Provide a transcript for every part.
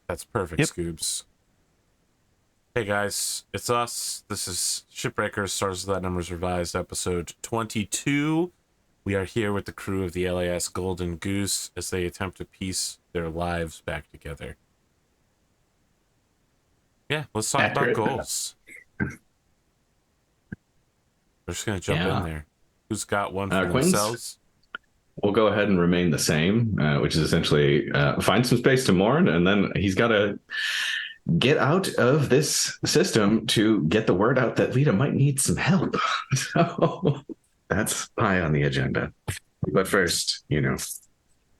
That's perfect, Yep. Scoobs. Hey guys, it's us. This is Shipbreakers, Stars Without Numbers Revised, episode 22. We are here with the crew of the LAS Golden Goose as they attempt to piece their lives back together. Yeah, let's talk about goals. We're just going to jump in there. Who's got one for themselves? We'll go ahead and remain the same, which is essentially find some space to mourn, and then he's got to get out of this system to get the word out that Lita might need some help. So that's high on the agenda. But first,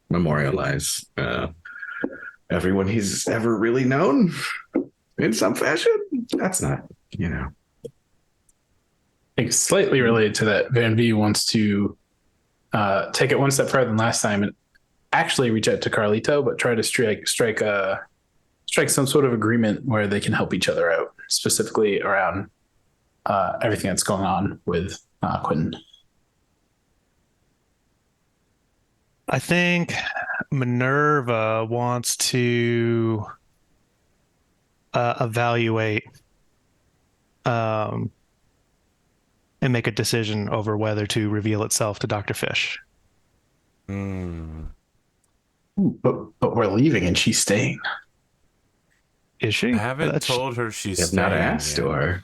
memorialize everyone he's ever really known in some fashion. That's not, I think slightly related to that, Van-Vee wants to take it one step further than last time and actually reach out to Carlito, but try to strike some sort of agreement where they can help each other out, specifically around everything that's going on with Quentin. I think MINERVA wants to evaluate and make a decision over whether to reveal itself to Dr. Fish. But we're leaving and she's staying. Is she? I haven't told her she's staying. Not asked yet.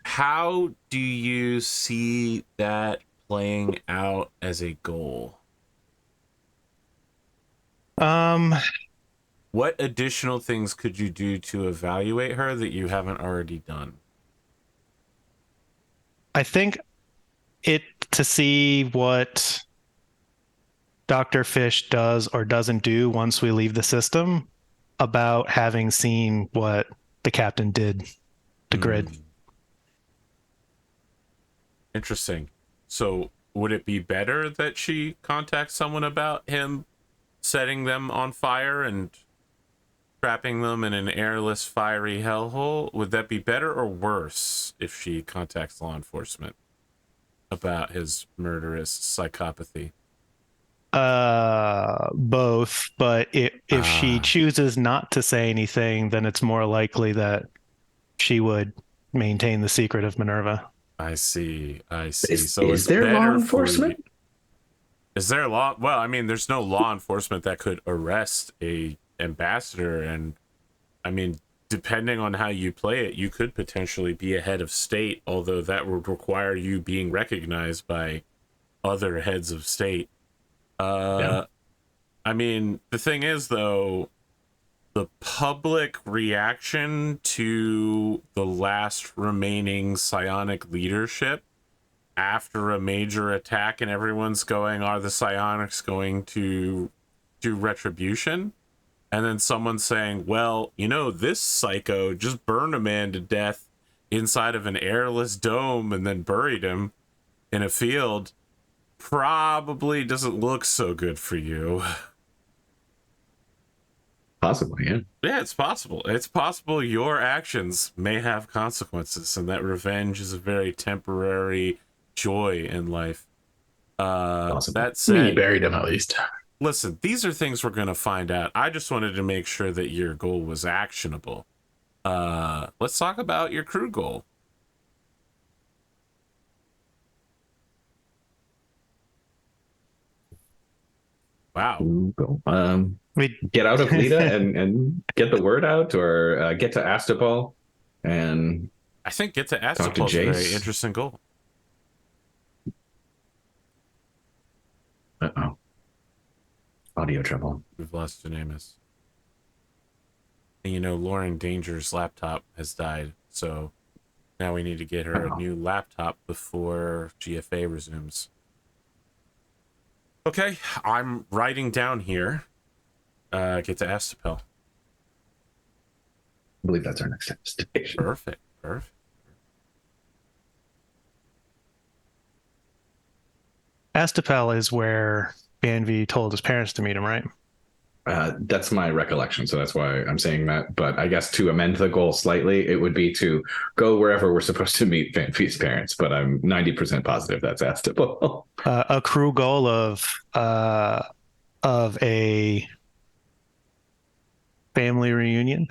How do you see that playing out as a goal? What additional things could you do to evaluate her that you haven't already done? I think to see what Dr. Fish does or doesn't do once we leave the system about having seen what the captain did to Grid. Interesting. So would it be better that she contacts someone about him setting them on fire and trapping them in an airless, fiery hellhole? Would that be better or worse if she contacts law enforcement about his murderous psychopathy? Both, but if she chooses not to say anything, then it's more likely that she would maintain the secret of MINERVA. I see. Is there law enforcement? Is there law? Well, I mean, there's no law enforcement that could arrest a ambassador, and I mean, depending on how you play it, you could potentially be a head of state, although that would require you being recognized by other heads of state. I mean, the thing is, though, the public reaction to the last remaining psionic leadership after a major attack, and everyone's going, are the psionics going to do retribution? And then someone saying, well, this psycho just burned a man to death inside of an airless dome and then buried him in a field, probably doesn't look so good for you. Possibly, yeah. Yeah, it's possible. It's possible your actions may have consequences, and that revenge is a very temporary joy in life. That said, you buried him at least. Listen, these are things we're going to find out. I just wanted to make sure that your goal was actionable. Let's talk about your crew goal. Wow. We get out of Lita and get the word out, or get to Astapel, and I think get to Astapel is a very interesting goal. Audio trouble. We've lost Janemus. And Lauren Danger's laptop has died, so now we need to get her a new laptop before GFA resumes. Okay, I'm writing down here. Get to Astapel. I believe that's our next destination. Perfect. Astapel is where Van-Vee told his parents to meet him, right? That's my recollection, so that's why I'm saying that. But I guess to amend the goal slightly, it would be to go wherever we're supposed to meet Van-Vee's parents. But I'm 90% positive that's Astapel. A crew goal of a family reunion.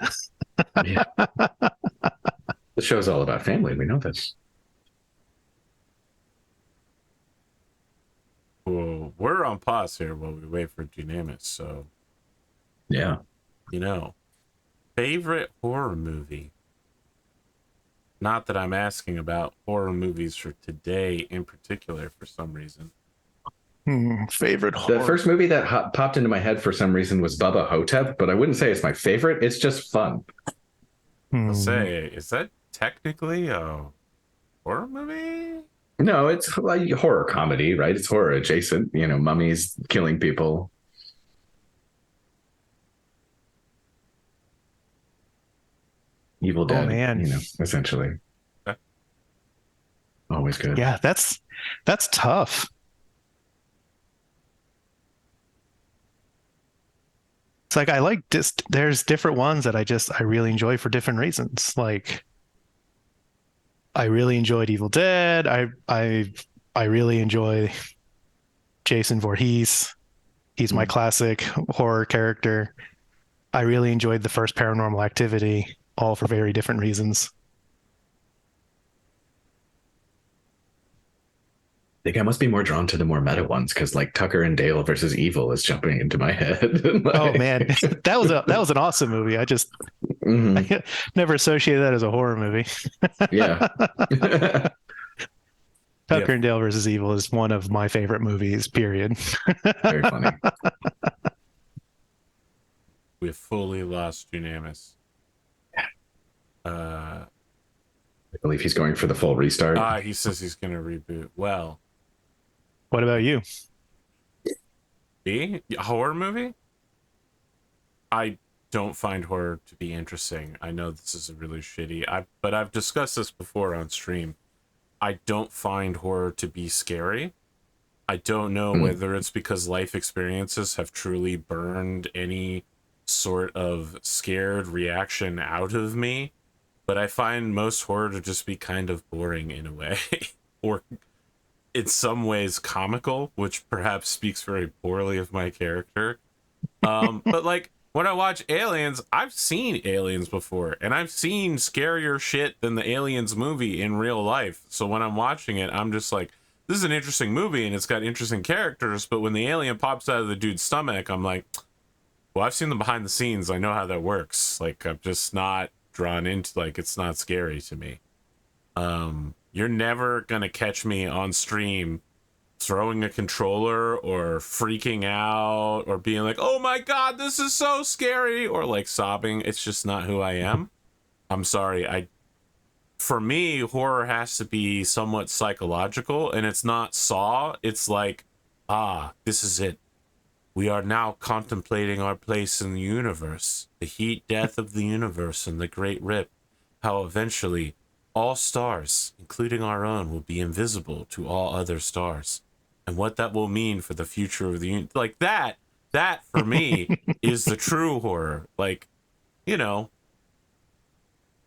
Yeah. The show's all about family. We know this. Well, we're on pause here while we wait for Dunamis, so Yeah. favorite horror movie. Not that I'm asking about horror movies for today in particular for some reason. Favorite horror. The first movie that popped into my head for some reason was Bubba Hotep, but I wouldn't say it's my favorite. It's just fun. I'll say, is that technically a horror movie? No, it's like horror comedy, right? It's horror adjacent. Mummies killing people. Evil Dead, man. Essentially. Okay. Always good. Yeah, that's tough. It's like I like there's different ones that I really enjoy for different reasons. Like I really enjoyed Evil Dead. I really enjoy Jason Voorhees. He's my classic horror character. I really enjoyed the first Paranormal Activity, all for very different reasons. I think I must be more drawn to the more meta ones because like Tucker and Dale versus Evil is jumping into my head. Oh man, that was an awesome movie. I never associated that as a horror movie. Yeah. Tucker and Dale versus Evil is one of my favorite movies, period. Very funny. We have fully lost Dunamis. I believe he's going for the full restart. He says he's going to reboot. Well, what about you? A horror movie? I don't find horror to be interesting. I know this is a really shitty, but I've discussed this before on stream. I don't find horror to be scary. I don't know whether it's because life experiences have truly burned any sort of scared reaction out of me, but I find most horror to just be kind of boring in a way, or in some ways comical, which perhaps speaks very poorly of my character. But like when I watch Aliens, I've seen Aliens before, and I've seen scarier shit than the Aliens movie in real life. So when I'm watching it, I'm just like, this is an interesting movie and it's got interesting characters, but when the alien pops out of the dude's stomach, I'm like, well, I've seen the behind the scenes. I know how that works. Like, I'm just not drawn into, like, it's not scary to me. You're never gonna catch me on stream throwing a controller or freaking out or being like, oh my god, this is so scary, or like sobbing. It's just not who I am. I'm sorry. For me, horror has to be somewhat psychological, and it's not Saw. It's like, this is it. We are now contemplating our place in the universe, the heat death of the universe and the great rip, how eventually all stars, including our own, will be invisible to all other stars, and what that will mean for the future of the universe. Like that for me is the true horror. Like,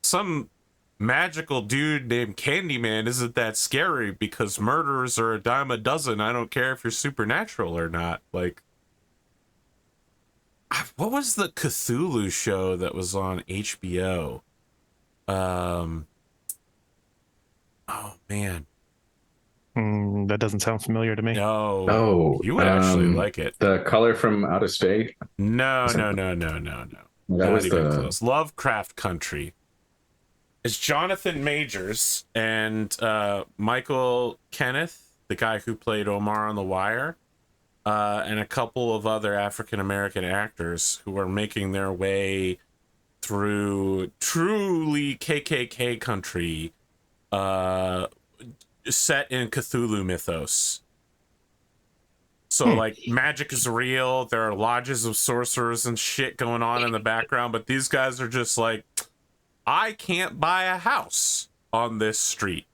some magical dude named Candyman isn't that scary because murders are a dime a dozen. I don't care if you're supernatural or not. Like, what was the Cthulhu show that was on HBO? Oh man, that doesn't sound familiar to me. no. Oh, You would actually like it. The Color from Outer Space. No. That Not was even the close. Lovecraft Country. It's Jonathan Majors and Michael Kenneth, the guy who played Omar on The Wire, and a couple of other African-American actors who are making their way through truly KKK country, set in Cthulhu mythos. So, like, magic is real. There are lodges of sorcerers and shit going on in the background, but these guys are just like, I can't buy a house on this street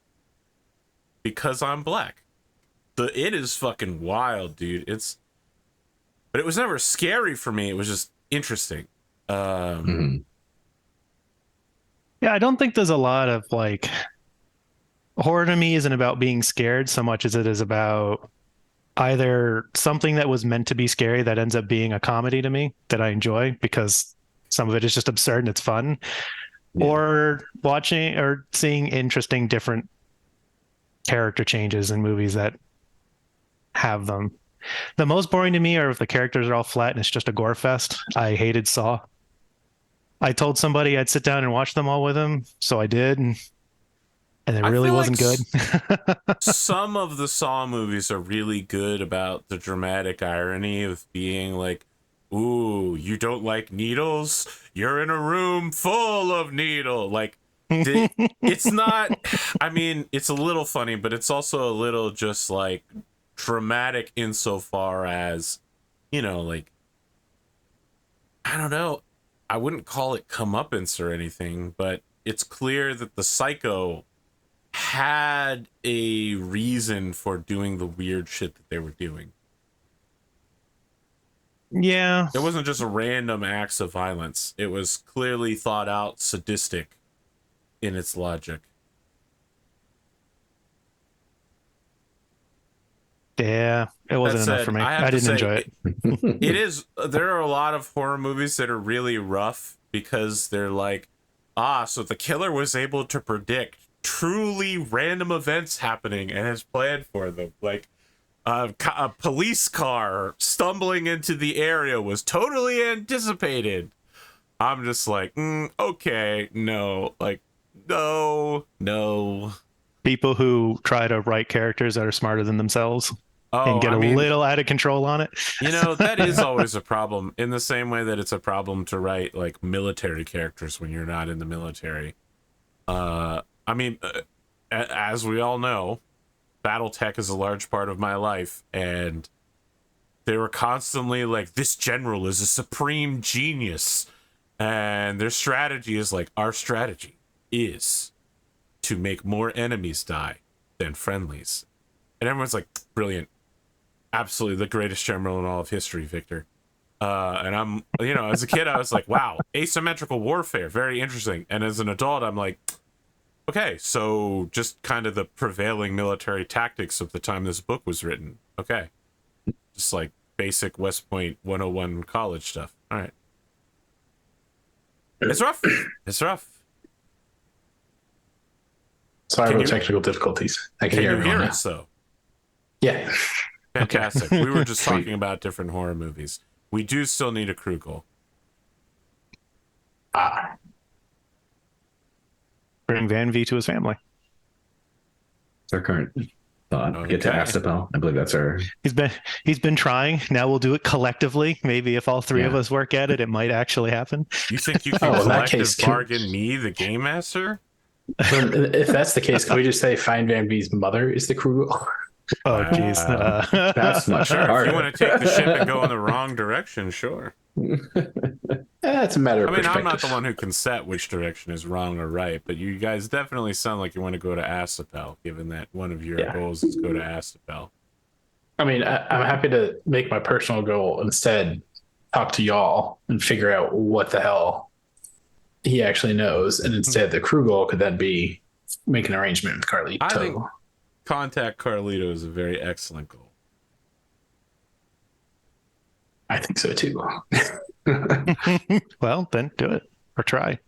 because I'm black. It is fucking wild, dude. But it was never scary for me. It was just interesting. Yeah, I don't think there's a lot of like horror to me isn't about being scared so much as it is about either something that was meant to be scary that ends up being a comedy to me that I enjoy because some of it is just absurd and it's fun. Yeah. Or watching or seeing interesting different character changes in movies that have them. The most boring to me are if the characters are all flat and it's just a gore fest. I hated Saw. I told somebody I'd sit down and watch them all with him, so I did, and it I really feel wasn't like good. Some of the Saw movies are really good about the dramatic irony of being like, ooh, you don't like needles? You're in a room full of needle. Like, it's not, I mean, it's a little funny, but it's also a little just like dramatic insofar as, you know, like, I don't know. I wouldn't call it comeuppance or anything, but it's clear that the psycho had a reason for doing the weird shit that they were doing. Yeah. It wasn't just a random acts of violence. It was clearly thought out, sadistic in its logic. Yeah, it wasn't That enough said, for me. I have I to didn't say, enjoy it. It is, there are a lot of horror movies that are really rough because they're like, so the killer was able to predict truly random events happening and has planned for them. Like a police car stumbling into the area was totally anticipated. I'm just like, okay, no, like, no. People who try to write characters that are smarter than themselves and get little out of control on it. You know, that is always a problem, in the same way that it's a problem to write like military characters when you're not in the military. I mean, as we all know, Battletech is a large part of my life, and they were constantly like, this general is a supreme genius, and their strategy is like, our strategy is to make more enemies die than friendlies. And everyone's like, brilliant. Absolutely the greatest general in all of history, Victor. And I'm, you know, as a kid, I was like, wow, asymmetrical warfare, very interesting. And as an adult, I'm like, okay, so just kind of the prevailing military tactics of the time this book was written. Okay. Just like basic West Point 101 college stuff. All right. It's rough. It's rough. Sorry about technical difficulties. I can hear everyone now. us, though? Yeah. Fantastic. We were just talking about different horror movies. We do still need a crew goal. Bring Van-Vee to his family. It's our current thought. Get to Astapel. I believe that's our... He's been trying. Now we'll do it collectively. Maybe if all three of us work at it, it might actually happen. You think you can collective bargain me, the game master? If that's the case, can we just say find Van-Vee's mother is the crew? Oh, jeez. That's much harder. If you want to take the ship and go in the wrong direction, sure. That's a matter of perspective. I'm not the one who can set which direction is wrong or right, but you guys definitely sound like you want to go to Astapel, given that one of your goals is go to Astapel. I mean, I'm happy to make my personal goal instead talk to y'all and figure out what the hell he actually knows, and instead the crew goal could then be make an arrangement with Carlito. I think contact Carlito is a very excellent goal. I think so too. Well, then do it or try.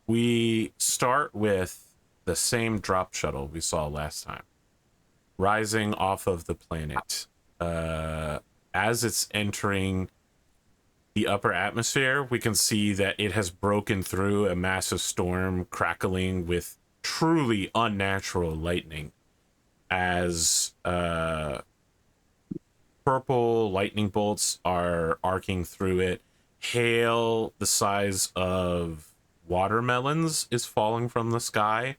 We start with the same drop shuttle we saw last time, rising off of the planet. As it's entering the upper atmosphere, we can see that it has broken through a massive storm, crackling with truly unnatural lightning as purple lightning bolts are arcing through it. Hail the size of watermelons is falling from the sky.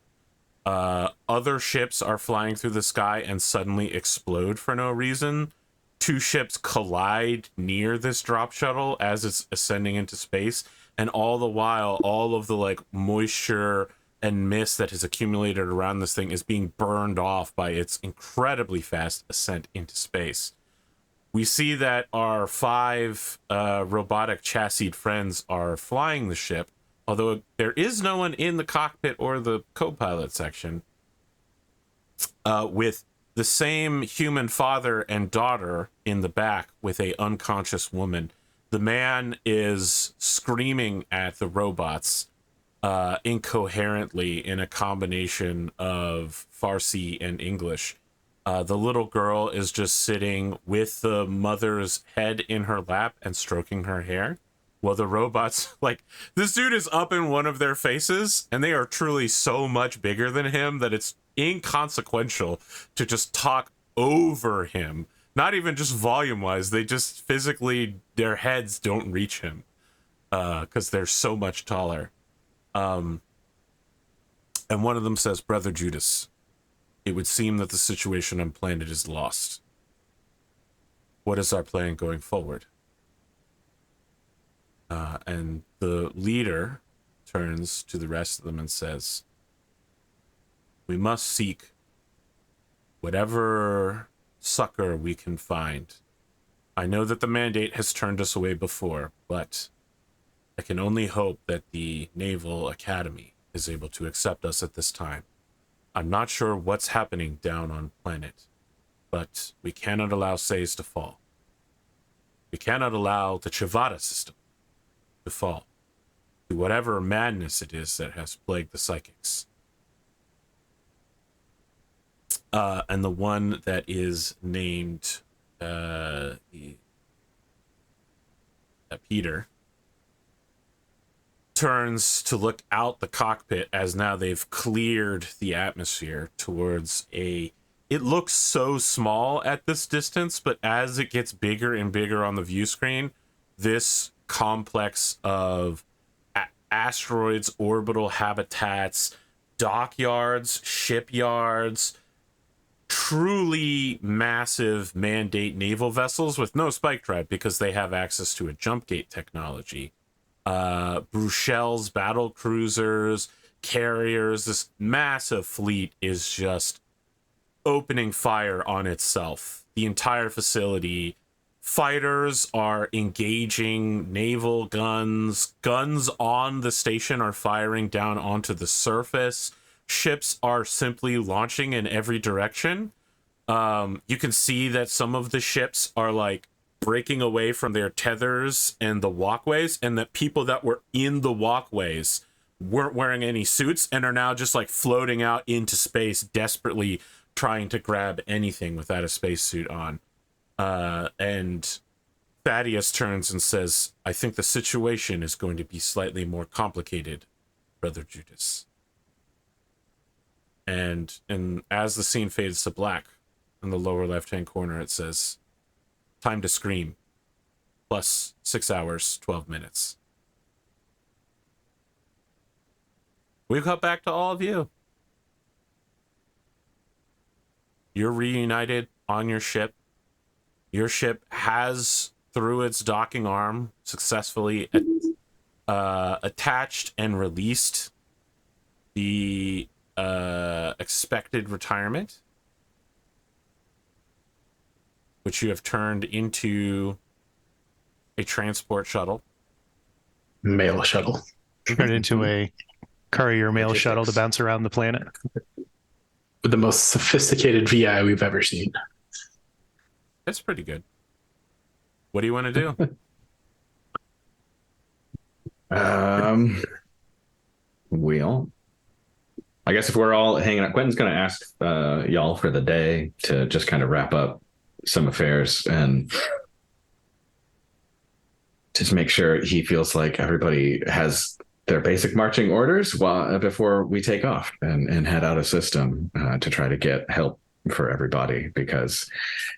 Other ships are flying through the sky and suddenly explode for no reason. Two ships collide near this drop shuttle as it's ascending into space, and all the while, all of the like moisture and mist that has accumulated around this thing is being burned off by its incredibly fast ascent into space. We see that our 5 robotic chassised friends are flying the ship, although there is no one in the cockpit or the co-pilot section, with the same human father and daughter in the back with a unconscious woman. The man is screaming at the robots incoherently in a combination of Farsi and English. The little girl is just sitting with the mother's head in her lap and stroking her hair. Well, the robots, like, this dude is up in one of their faces, and they are truly so much bigger than him that it's inconsequential to just talk over him. Not even just volume-wise, they just physically, their heads don't reach him because they're so much taller. And one of them says, Brother Judas, it would seem that the situation on planet is lost. What is our plan going forward? And the leader turns to the rest of them and says, we must seek whatever succor we can find. I know that the mandate has turned us away before, but I can only hope that the Naval Academy is able to accept us at this time. I'm not sure what's happening down on planet, but we cannot allow Says to fall. We cannot allow the Chivata system to fall to whatever madness it is that has plagued the psychics. And the one that is named Peter turns to look out the cockpit as now they've cleared the atmosphere towards it looks so small at this distance, but as it gets bigger and bigger on the view screen, this complex of asteroids, orbital habitats, dockyards, shipyards, truly massive mandate naval vessels with no spike drive because they have access to a jump gate technology. Bruxelles battle cruisers, carriers, this massive fleet is just opening fire on itself. The entire facility, fighters are engaging naval guns on the station are firing down onto the surface. Ships are simply launching in every direction. You can see that some of the ships are like breaking away from their tethers and the walkways, and that people that were in the walkways weren't wearing any suits and are now just like floating out into space, desperately trying to grab anything without a spacesuit on. And Thaddeus turns and says, I think the situation is going to be slightly more complicated, Brother Judas. And as the scene fades to black, in the lower left-hand corner, it says, time to scream, plus 6 hours, 12 minutes. We cut back to all of you. You're reunited on your ship. Your ship has, through its docking arm, successfully attached and released the expected retirement, which you have turned into a transport shuttle. Mail shuttle. Turned into a courier mail shuttle to bounce around the planet. With the most sophisticated VI we've ever seen. That's pretty good. What do you want to do? Well, I guess if we're all hanging out, Quentin's going to ask y'all for the day to just kind of wrap up some affairs and just make sure he feels like everybody has their basic marching orders before we take off and head out of system to try to get help for everybody. Because,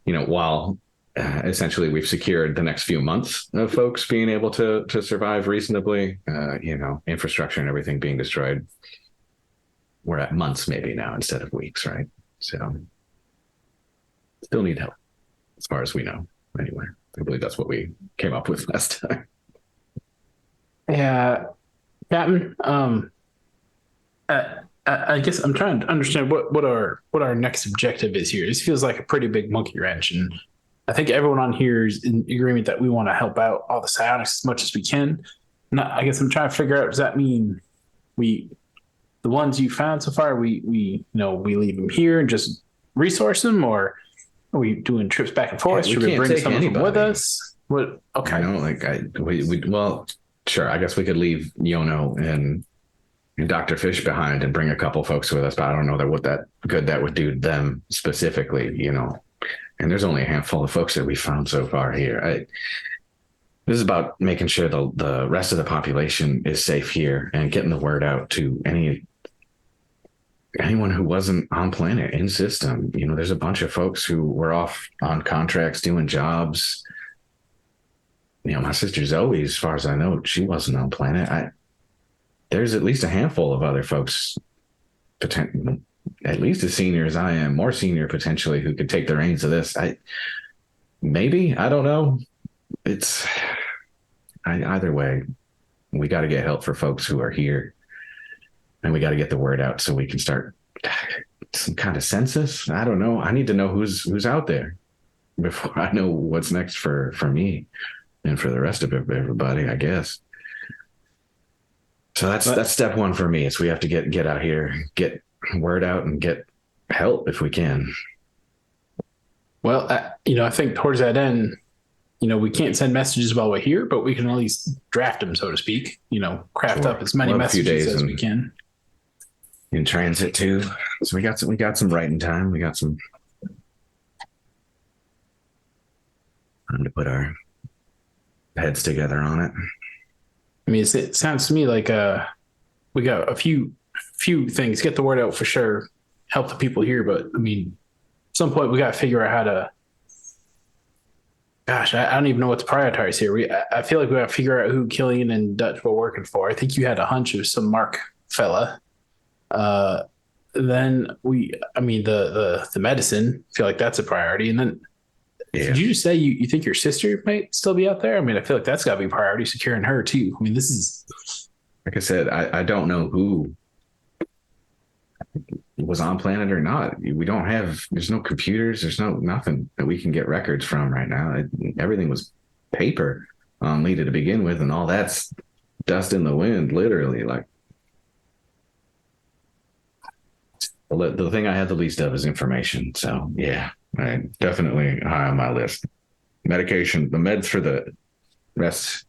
while essentially we've secured the next few months of folks being able to survive reasonably, infrastructure and everything being destroyed, we're at months maybe now instead of weeks, right? So still need help as far as we know. Anyway, I believe that's what we came up with last time. Yeah, Captain. I guess I'm trying to understand what our next objective is here. This feels like a pretty big monkey wrench, and I think everyone on here is in agreement that we want to help out all the psionics as much as we can. And I guess I'm trying to figure out, does that mean the ones you found so far, we leave them here and just resource them, or are we doing trips back and forth? Should we bring some of them with us? What? Okay. Well, sure. I guess we could leave Yono and Dr. Fish behind and bring a couple folks with us, but I don't know what that good that would do to them specifically, And there's only a handful of folks that we found so far here. This is about making sure the rest of the population is safe here and getting the word out to anyone who wasn't on planet in system. There's a bunch of folks who were off on contracts doing jobs. My sister Zoe, as far as I know, she wasn't on planet. There's at least a handful of other folks, at least as senior as I am, more senior potentially, who could take the reins of this. I don't know. Either way, we got to get help for folks who are here, and we got to get the word out so we can start some kind of census. I don't know. I need to know who's out there before I know what's next for me and for the rest of everybody, I guess. So that's step one for me. Is we have to get out here, get word out, and get help if we can. Well, I think towards that end, we can't send messages while we're here, but we can at least draft them, so to speak. Craft up as many messages as we can. In transit too, so we got some writing time. We got some time to put our heads together on it. I mean, it sounds to me like we got a few things. Get the word out for sure. Help the people here, but I mean, at some point we got to figure out how to. Gosh, I don't even know what to prioritize here. I feel like we got to figure out who Killian and Dutch were working for. I think you had a hunch of some Mark fella. Then the medicine. I feel like that's a priority. And then, did you just say you think your sister might still be out there? I mean, I feel like that's got to be a priority, securing her too. I mean, this is, like I said, I don't know who was on planet or not. There's no computers. There's nothing that we can get records from right now. Everything was paper on Lita to begin with, and all that's dust in the wind, literally. Like, the thing I had the least of is information. So yeah, definitely high on my list. Medication, the meds for the rest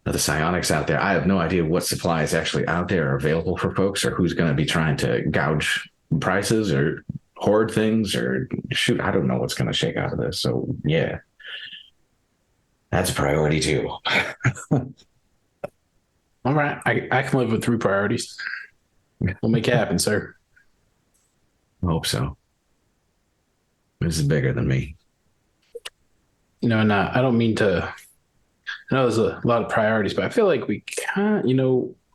of the psionics out there. I have no idea what supplies actually out there are available for folks, or who's going to be trying to gouge prices or hoard things, or shoot, I don't know what's going to shake out of this. So yeah, that's a priority too. All right. I can live with 3 priorities. We'll make it happen, sir. I hope so. This is bigger than me. And I don't mean to. I know there's a lot of priorities, but I feel like we can't.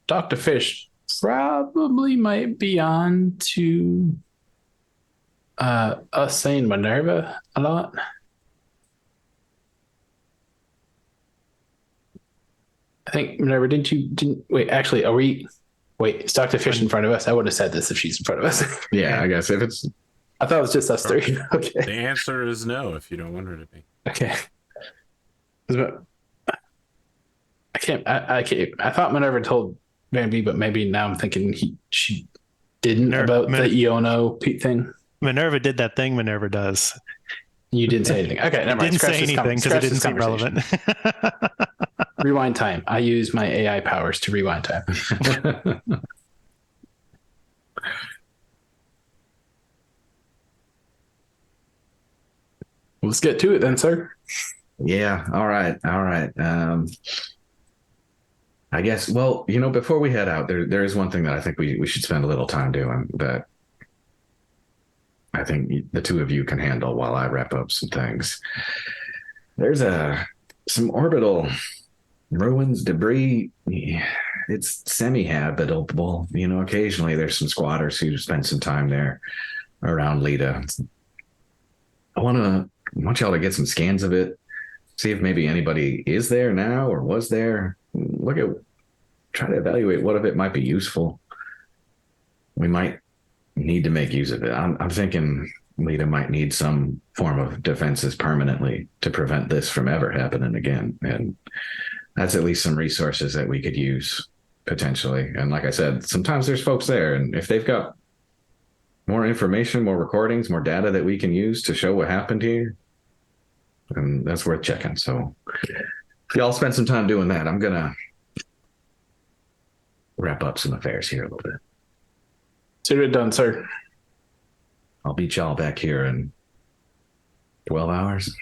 Dr. Fish probably might be on to us saying MINERVA a lot. I think MINERVA, didn't wait, actually, it's Dr. Fish in front of us. I would have said this if she's in front of us. Yeah, I guess if it's. I thought it was just us 3. Okay. The answer is no, if you don't want her to be. Okay. I thought MINERVA told Van-Vee, but maybe now I'm thinking she didn't about the Iono thing. MINERVA did that thing MINERVA does. You didn't say anything. Okay, never mind. Didn't say anything because it didn't seem relevant. Rewind time. I use my AI powers to rewind time. Let's get to it then, sir. Yeah. All right. I guess, before we head out, there is one thing that I think we should spend a little time doing that I think the 2 of you can handle while I wrap up some things. There's some orbital ruins, debris. It's semi-habitable. Occasionally there's some squatters who spend some time there around Lita. I want y'all to get some scans of it, see if maybe anybody is there now or was there. Try to evaluate what of it might be useful. We might need to make use of it. I'm thinking Lita might need some form of defenses permanently to prevent this from ever happening again. And that's at least some resources that we could use potentially. And like I said, sometimes there's folks there, and if they've got more information, more recordings, more data that we can use to show what happened here, and that's worth checking. So if y'all spend some time doing that, I'm gonna wrap up some affairs here a little bit. Consider it done, sir. I'll beat y'all back here in 12 hours.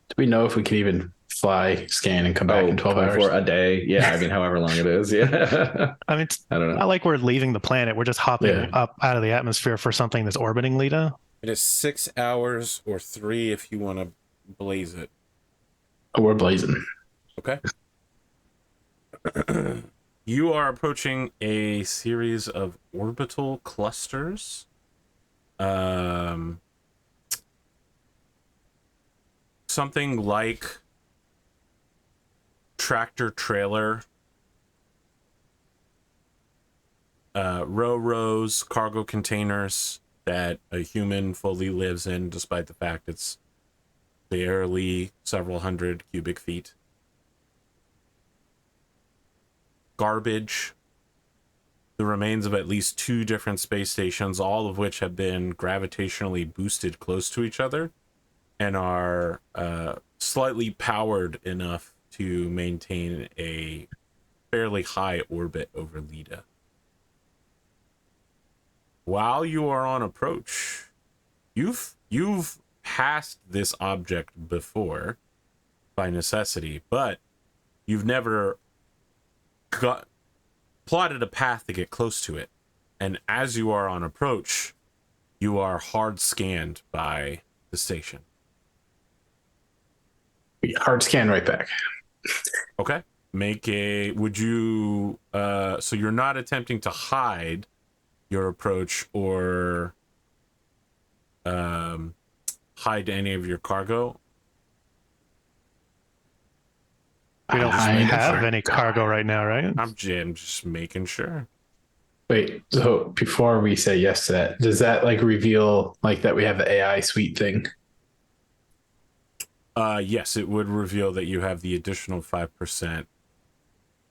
Do we know if we can even fly, scan, and come back in 12 hours? A day. Yeah, I mean, however long it is. Yeah. I mean, it's I don't know. not like we're leaving the planet. We're just hopping up out of the atmosphere for something that's orbiting Lita. It is 6 hours or 3 if you want to blaze it. Oh, we're blazing. Okay. You are approaching a series of orbital clusters. Something like tractor trailer, rows, cargo containers that a human fully lives in, despite the fact it's barely several hundred cubic feet. Garbage, the remains of at least 2 different space stations, all of which have been gravitationally boosted close to each other and are slightly powered enough to maintain a fairly high orbit over Lita. While you are on approach, you've passed this object before by necessity, but you've never plotted a path to get close to it. And as you are on approach, you are hard scanned by the station. Hard scan right back. Okay. Would you, so you're not attempting to hide your approach or hide any of your cargo? We don't have any cargo right now, right? I'm just making sure. Wait, so before we say yes to that, does that like reveal like that we have the AI suite thing? Yes, it would reveal that you have the additional 5%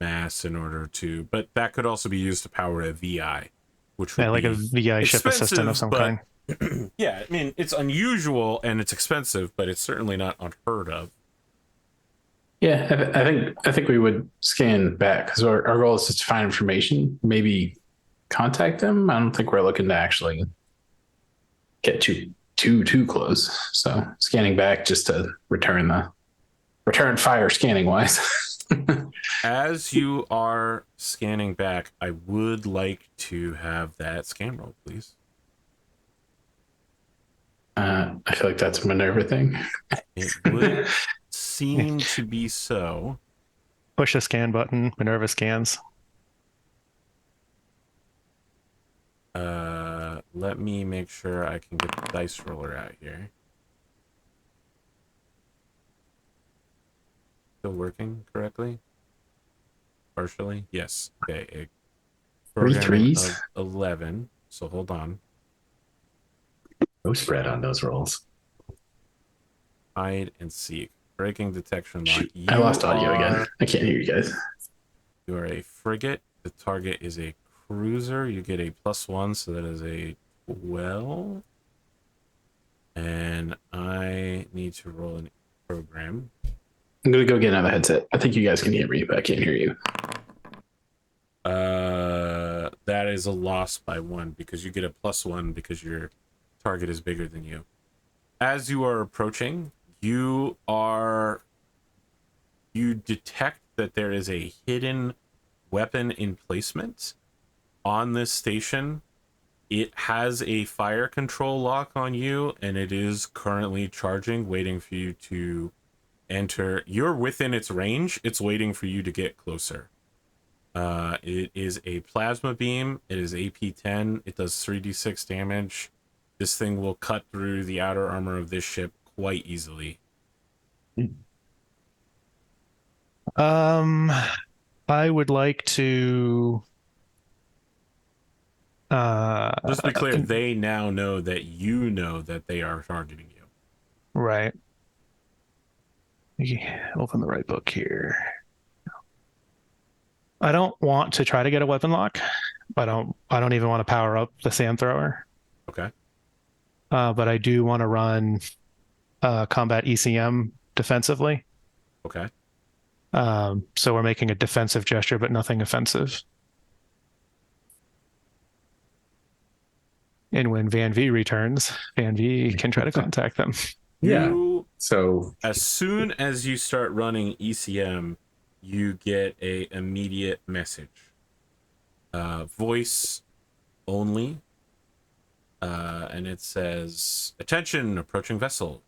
mass in order to, but that could also be used to power a VI, which would like a VI ship assistant of some kind. Yeah, I mean, it's unusual and it's expensive, but it's certainly not unheard of. Yeah, I think we would scan back because our goal is just to find information, maybe contact them. I don't think we're looking to actually get too close. So scanning back just to return fire scanning wise. As you are scanning back, I would like to have that scan roll, please. I feel like that's a MINERVA thing. It would seem to be so. Push the scan button. MINERVA scans. Let me make sure I can get the dice roller out here. Still working correctly? Partially? Yes. Okay. 3 threes? Of 11. So hold on. No spread on those rolls. Hide and seek. Breaking detection lock. I lost audio again. I can't hear you guys. You are a frigate. The target is a cruiser. You get a +1, so that is a 12. And I need to roll a program. I'm gonna go get another headset. I think you guys can hear me, but I can't hear you. That is a loss by 1 because you get a +1 because your target is bigger than you. As you are approaching, you detect that there is a hidden weapon emplacement on this station. It has a fire control lock on you, and it is currently charging, waiting for you to enter. You're within its range. It's waiting for you to get closer. It is a plasma beam. It is AP10. It does 3d6 damage. This thing will cut through the outer armor of this ship quite easily. I would like to just to be clear, they now know that you know that they are targeting you. Right. Open the right book here. I don't want to try to get a weapon lock. I don't even want to power up the sand thrower. Okay. but I do want to run combat ECM defensively. Okay. So we're making a defensive gesture, but nothing offensive. And when Van-Vee returns, Van-Vee can try to contact them. Yeah. So as soon as you start running ECM, you get a immediate message. Voice only. And it says, "Attention, approaching vessel.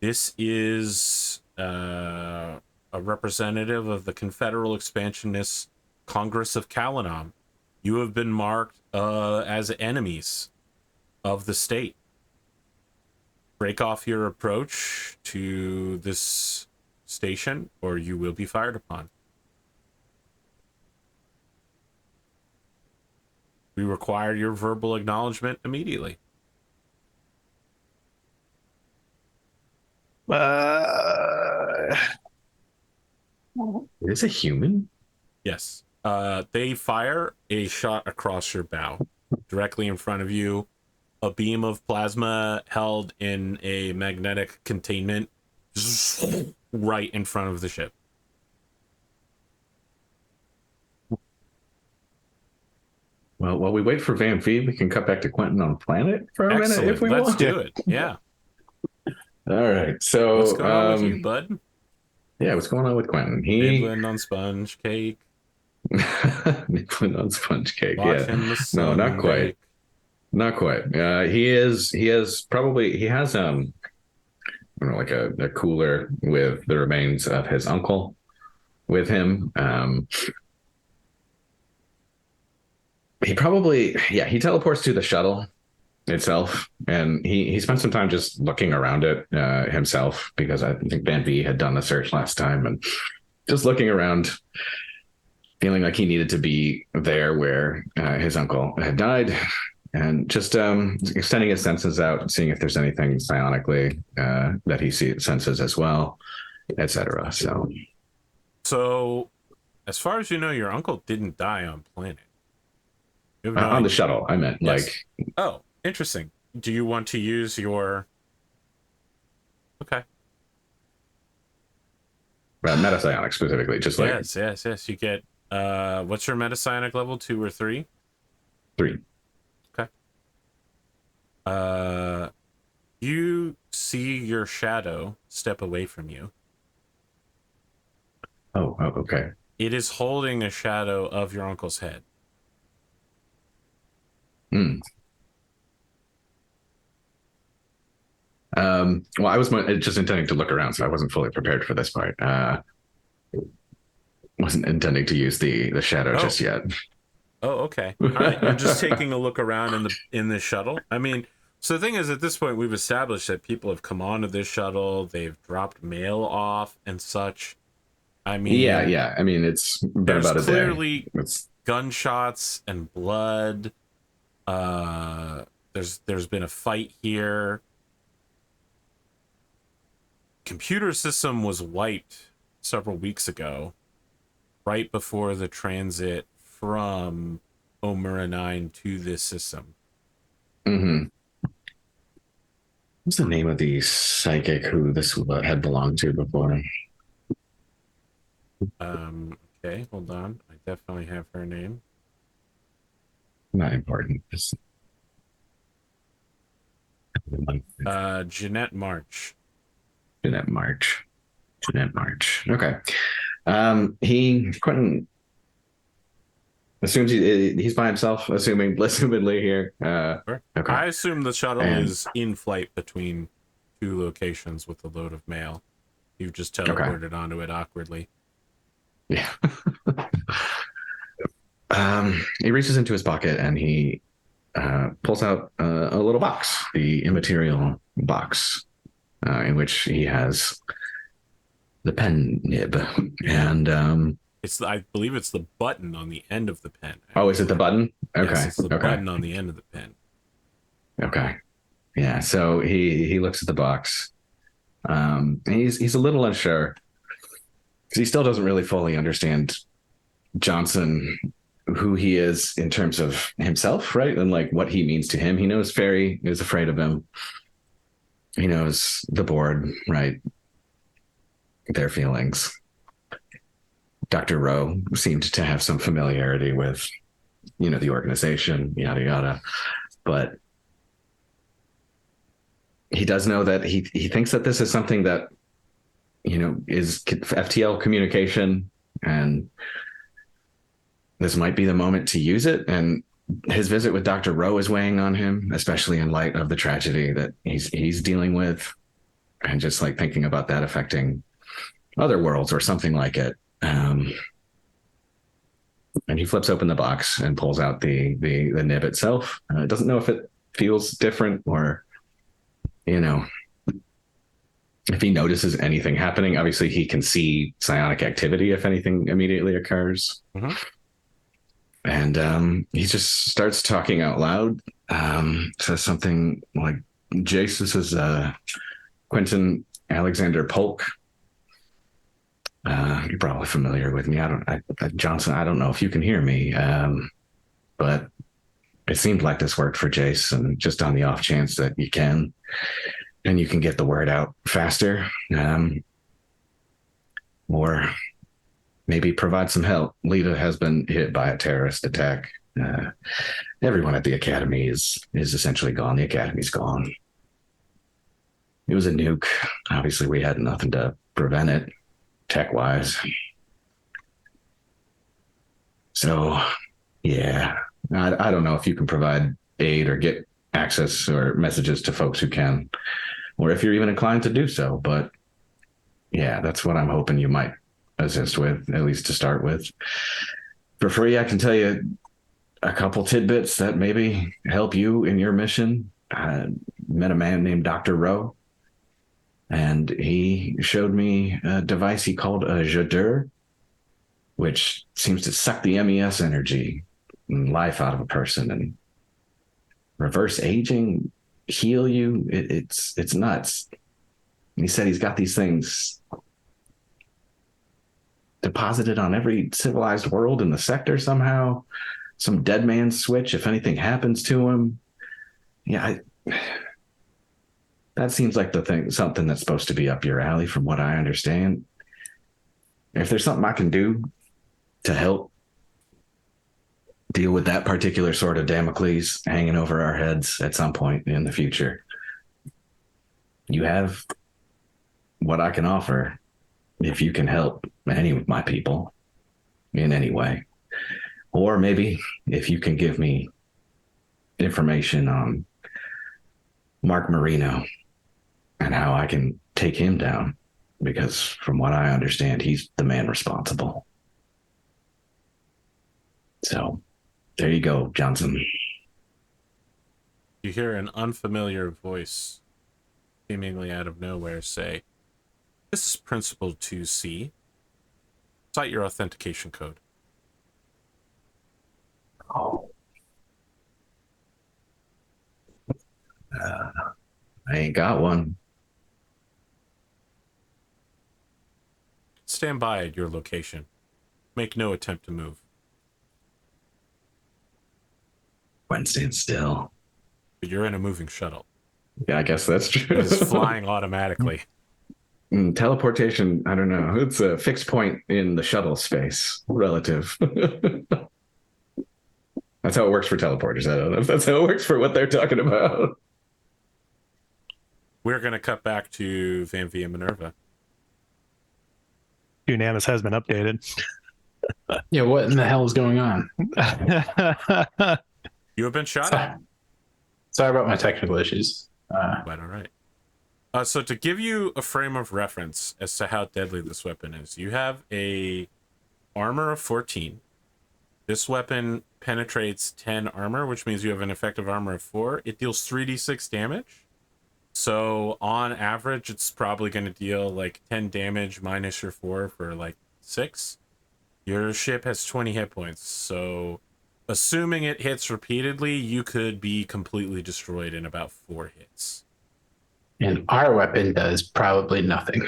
This is a representative of the Confederal Expansionist Congress of Kalanom. You have been marked as enemies of the state. Break off your approach to this station, or you will be fired upon. We require your verbal acknowledgement immediately." is a human? Yes. They fire a shot across your bow, directly in front of you. A beam of plasma held in a magnetic containment right in front of the ship. Well, while we wait for Van-Vee, we can cut back to Quentin on planet for a Excellent. minute if we Let's want. do it. Yeah. All right. So What's going on with you, bud? Yeah, what's going on with Quentin? Nibbling on sponge cake. Nibbling on sponge cake. Watching Yeah. the sun No, not quite. bake. Not quite. He has I don't know, like a cooler with the remains of his uncle with him. He teleports to the shuttle itself, and he spent some time just looking around it himself, because I think Van-Vee had done the search last time, and just looking around, feeling like he needed to be there where his uncle had died, and just extending his senses out, seeing if there's anything psionically that he senses as well, etc. So, as far as you know, your uncle didn't die on planet. You have no on idea. the shuttle, I meant. Yes. Like. Oh, interesting. Do you want to use your... Okay. Metapsionic specifically, just like... Yes. You get... what's your metapsionic level? 2 or 3? 3. Okay. You see your shadow step away from you. Oh, okay. It is holding a shadow of your uncle's head. Well, I was just intending to look around, so I wasn't fully prepared for this part. Wasn't intending to use the shadow just yet. Oh, okay. All right. You're just taking a look around in the shuttle. I mean, so the thing is, at this point, we've established that people have come onto this shuttle. They've dropped mail off and such. I mean, yeah. I mean, it's been about a day. There's clearly gunshots and blood. There's been a fight here. Computer system was wiped several weeks ago, right before the transit from Omura 9 to this system. Mm-hmm. What's the name of the psychic who this had belonged to before? Okay, hold on. I definitely have her name. Not important. Jeanette March. Jeanette March. Okay. Quentin assumes he's by himself, assumingly here. Sure. Okay. I assume the shuttle is in flight between 2 locations with a load of mail. You've just teleported onto it awkwardly. Yeah. He reaches into his pocket and he pulls out a little box, the immaterial box, in which he has the pen nib. And I believe it's the button on the end of the pen. Oh, is it the button? Okay. Yes, it's the button on the end of the pen. Okay. Yeah. So he looks at the box. He's a little unsure because he still doesn't really fully understand Johnson who he is in terms of himself, right? And like what he means to him. He knows Fairy is afraid of him. He knows the board, right? Their feelings. Dr. Rowe seemed to have some familiarity with, the organization, yada, yada. But he does know that he thinks that this is something that, is FTL communication, and this might be the moment to use it. And his visit with Dr. Rowe is weighing on him, especially in light of the tragedy that he's dealing with, and just like thinking about that affecting other worlds or something like it. And he flips open the box and pulls out the nib itself. Doesn't know if it feels different or, if he notices anything happening. Obviously, he can see psionic activity if anything immediately occurs. Mm-hmm. And he just starts talking out loud. Says something like, Jace, this is Quentin Alexander Polk. You're probably familiar with me. Johnson, I don't know if you can hear me, but it seemed like this worked for Jace, and just on the off chance that you can, and you can get the word out faster, or maybe provide some help. Lita has been hit by a terrorist attack. Everyone at the academy is essentially gone. The academy's gone. It was a nuke. Obviously, we had nothing to prevent it, tech-wise. So, yeah, I don't know if you can provide aid or get access or messages to folks who can, or if you're even inclined to do so. But yeah, that's what I'm hoping you might assist with, at least to start with. For free, I can tell you a couple tidbits that maybe help you in your mission. I met a man named Dr. Rowe, and he showed me a device he called a Jadur, which seems to suck the MES energy and life out of a person and reverse aging, heal you. It's nuts. And he said he's got these things deposited on every civilized world in the sector somehow. Some dead man's switch if anything happens to him. Yeah, that seems like something that's supposed to be up your alley from what I understand. If there's something I can do to help deal with that particular sort of Damocles hanging over our heads at some point in the future, you have what I can offer if you can help any of my people in any way. Or maybe if you can give me information on Mark Marino and how I can take him down, because from what I understand, he's the man responsible. So there you go, Johnson. You hear an unfamiliar voice seemingly out of nowhere say, "This is Principal 2C. Cite your authentication code." Oh. I ain't got one. Stand by at your location. Make no attempt to move. Quentin, stand still. But you're in a moving shuttle. Yeah, I guess that's true. It's flying automatically. Teleportation, I don't know. It's a fixed point in the shuttle space, relative. That's how it works for teleporters. I don't know if that's how it works for what they're talking about. We're going to cut back to Van-Vee and MINERVA. Unanimous has been updated. Yeah, what in the hell is going on? You have been shot at. Sorry about my technical issues. Quite all right. So to give you a frame of reference as to how deadly this weapon is, you have a armor of 14. This weapon penetrates 10 armor, which means you have an effective armor of 4. It deals 3d6 damage. So on average, it's probably going to deal like 10 damage minus your 4 for like 6. Your ship has 20 hit points. So assuming it hits repeatedly, you could be completely destroyed in about 4 hits. And our weapon does probably nothing.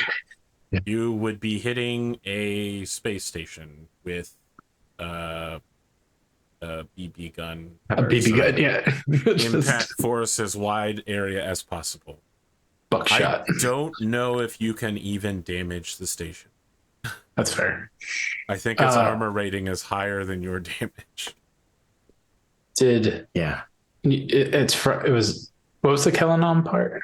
You would be hitting a space station with BB gun. A BB gun, yeah. Impact force as wide area as possible. Buckshot. I don't know if you can even damage the station. That's fair. I think its armor rating is higher than your damage. It was, what was the Kalanom part?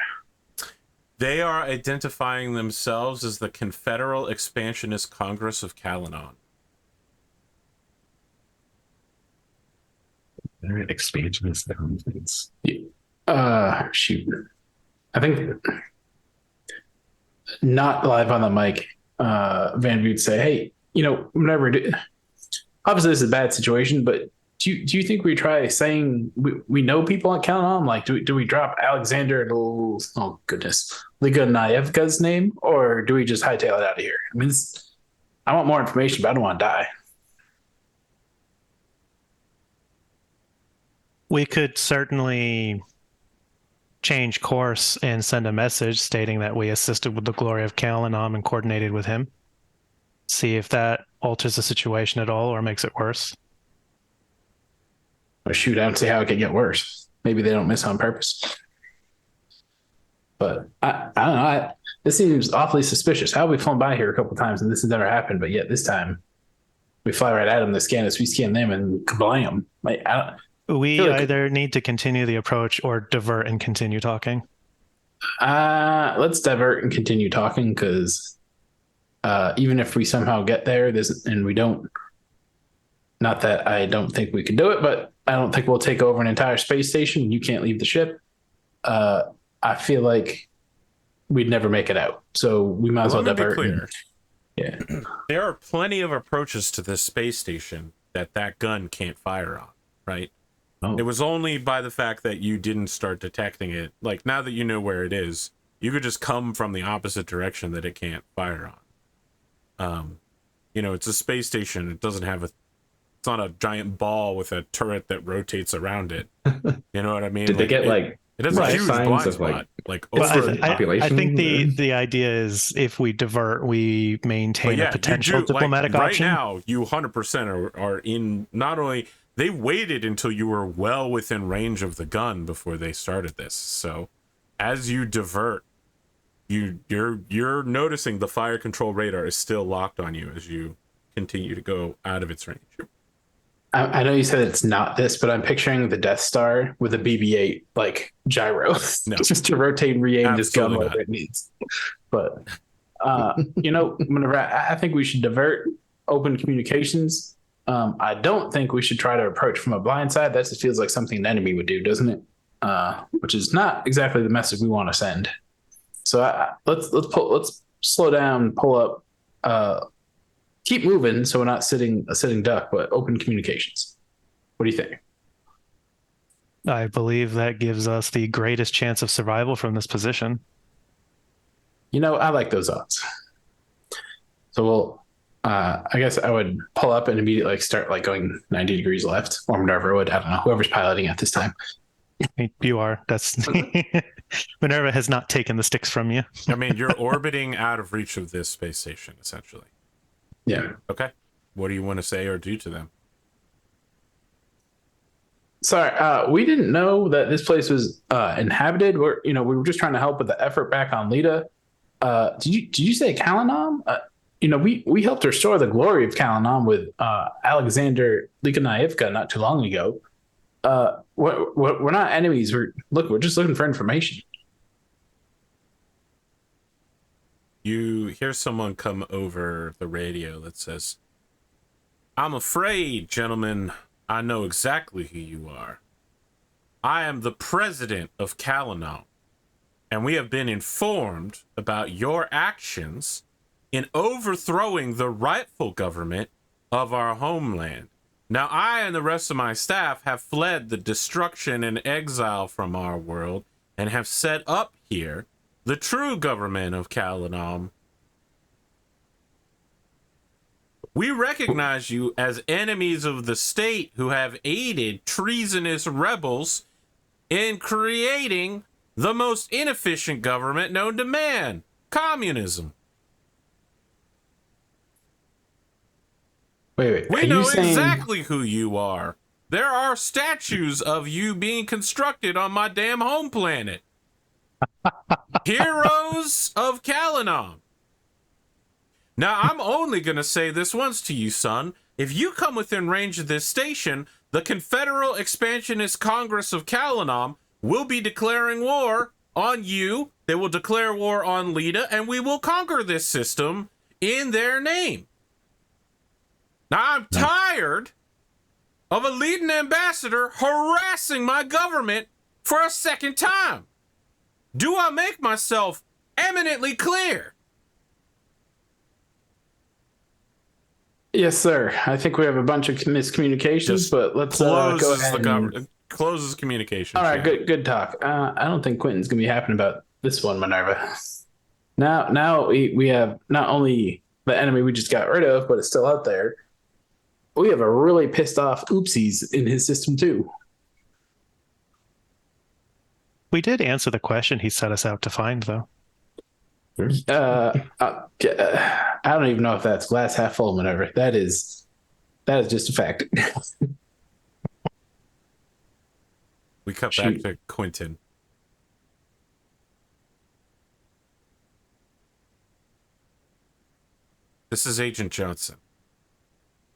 They are identifying themselves as the Confederal Expansionist Congress of Kalanon. They're expansionist conference. Shoot. I think not live on the mic. Van-Vee would say, "Hey, whenever obviously this is a bad situation, but do you think we try saying we know people on Kalanon? Like, do we drop Alexander? Oh goodness, Ludemann name, or do we just hightail it out of here? I mean, I want more information, but I don't want to die." We could certainly change course and send a message stating that we assisted with the glory of Kalanom and coordinated with him. See if that alters the situation at all or makes it worse. Or shoot, I don't see how it could get worse. Maybe they don't miss on purpose. But I don't know. This seems awfully suspicious. How have we flown by here a couple of times and this has never happened? But yet this time we fly right at them. They scan us. We scan them and kablam. Like, we either need to continue the approach or divert and continue talking. Let's divert and continue talking, because even if we somehow get there, and we don't, not that I don't think we can do it, but I don't think we'll take over an entire space station. You can't leave the ship. I feel like we'd never make it out. So we might as well divert. Yeah. There are plenty of approaches to this space station that gun can't fire on, right? Oh. It was only by the fact that you didn't start detecting it. Like, now that you know where it is, you could just come from the opposite direction that it can't fire on. It's a space station. It doesn't have it's not a giant ball with a turret that rotates around it. You know what I mean? Did they get it has a huge blind spot. Over population. I think the idea is if we divert, we maintain a potential diplomatic option. Right now, you 100% are in. Not only they waited until you were well within range of the gun before they started this. So, as you divert, you're noticing the fire control radar is still locked on you as you continue to go out of its range. I know you said it's not this, but I'm picturing the Death Star with a BB-8 like gyro, just to rotate and re-aim this gun wherever it needs. But whenever I think we should divert, open communications. I don't think we should try to approach from a blind side. That just feels like something an enemy would do, doesn't it? Which is not exactly the message we want to send. So let's slow down, pull up. Keep moving so we're not a sitting duck, but open communications. What do you think? I believe that gives us the greatest chance of survival from this position. I like those odds. So I guess I would pull up and immediately start going 90 degrees left, or MINERVA would. I don't know, whoever's piloting at this time. You are. That's MINERVA has not taken the sticks from you. I mean, you're orbiting out of reach of this space station, essentially. Yeah. Okay. What do you want to say or do to them? Sorry, we didn't know that this place was inhabited. We were just trying to help with the effort back on Lita. Did you say Kalanom? We helped restore the glory of Kalanom with Alexander Ludemann not too long ago. We're not enemies. We're just looking for information. You hear someone come over the radio that says, "I'm afraid, gentlemen, I know exactly who you are. I am the president of Kalanon, and we have been informed about your actions in overthrowing the rightful government of our homeland. Now, I and the rest of my staff have fled the destruction and exile from our world and have set up here the true government of Kalanon. We recognize you as enemies of the state who have aided treasonous rebels in creating the most inefficient government known to man, communism. Wait. We know exactly who you are. There are statues of you being constructed on my damn home planet. Heroes of Kalanom. Now, I'm only going to say this once to you, son. If you come within range of this station, the Confederal Expansionist Congress of Kalanom will be declaring war on you. They will declare war on Lita, and we will conquer this system in their name. Now, I'm tired of a leading ambassador harassing my government for a second time. Do I make myself eminently clear? Yes, sir. I think we have a bunch of miscommunications, Just but let's go ahead and... closes communication. All right, good talk. I don't think Quentin's gonna be happy about this one, Minerva. Now we have not only the enemy we just got rid of, but it's still out there. We have a really pissed off oopsies in his system too. We did answer the question he set us out to find, though. I don't even know if that's glass half full, Minerva. That is just a fact. We cut back to Quentin. This is Agent Johnson.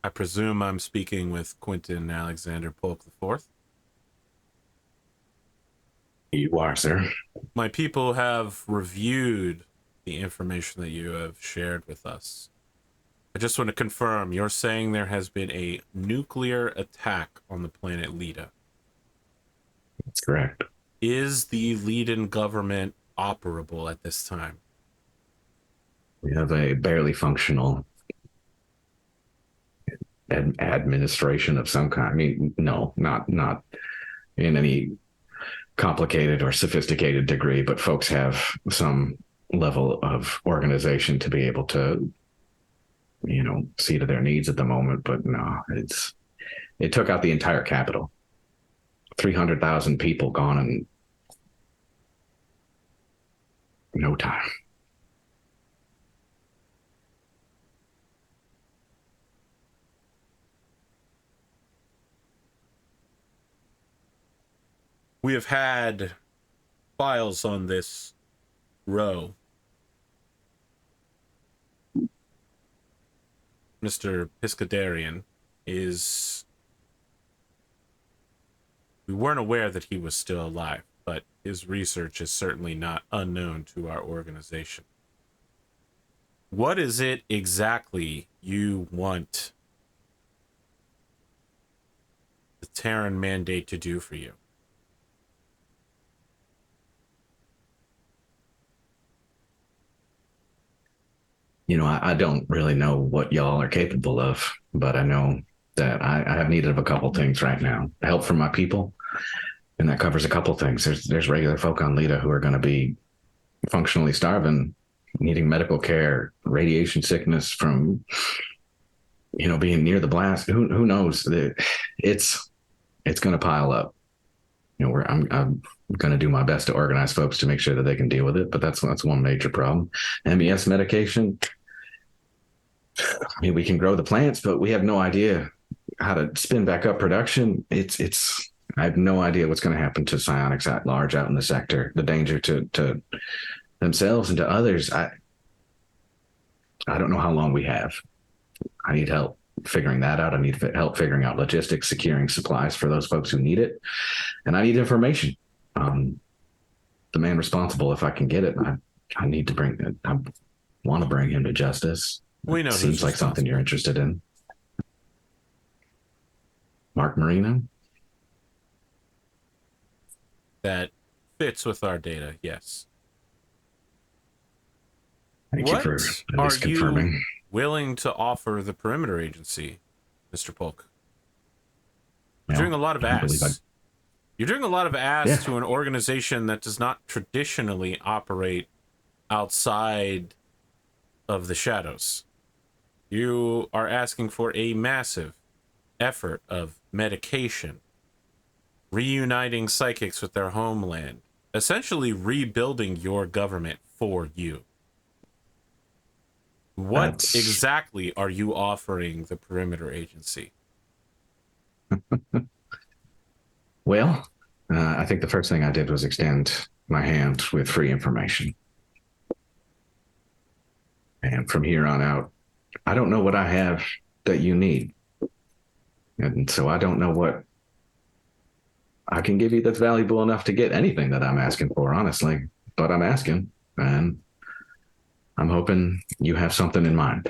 I presume I'm speaking with Quentin Alexander Polk IV. You are, sir. My people have reviewed the information that you have shared with us. I just want to confirm, you're saying there has been a nuclear attack on the planet Lita. That's correct. Is the Leiden government operable at this time? We have a barely functional administration of some kind. I mean, no, not in any complicated or sophisticated degree, but folks have some level of organization to be able to, see to their needs at the moment. But no, it took out the entire capital. 300,000 people gone in no time. We have had files on this row. Mr. Piscadarian is... We weren't aware that he was still alive, but his research is certainly not unknown to our organization. What is it exactly you want the Terran mandate to do for you? I don't really know what y'all are capable of, but I know that I have need of a couple things right now. Help from my people, and that covers a couple things. There's regular folk on Lita who are going to be functionally starving, needing medical care, radiation sickness from, being near the blast. Who knows? It's going to pile up. I'm going to do my best to organize folks to make sure that they can deal with it, but that's one major problem. MES medication. I mean, we can grow the plants, but we have no idea how to spin back up production. I have no idea what's going to happen to psionics at large out in the sector. The danger to themselves and to others. I don't know how long we have. I need help figuring that out. I need help figuring out logistics, securing supplies for those folks who need it. And I need information. The man responsible, if I can get it, I need to bring it. I want to bring him to justice. We know. Seems like something you're interested in. Mark Marino? That fits with our data, yes. Thank you for at least confirming. You willing to offer the perimeter agency, Mr. Polk? You're doing a lot of ass. You're doing a lot of ass to an organization that does not traditionally operate outside of the shadows. You are asking for a massive effort of medication, reuniting psychics with their homeland, essentially rebuilding your government for you. What exactly are you offering the perimeter agency? Well, I think the first thing I did was extend my hand with free information. And from here on out, I don't know what I have that you need. And so I don't know what I can give you that's valuable enough to get anything that I'm asking for, honestly. But I'm asking, and I'm hoping you have something in mind.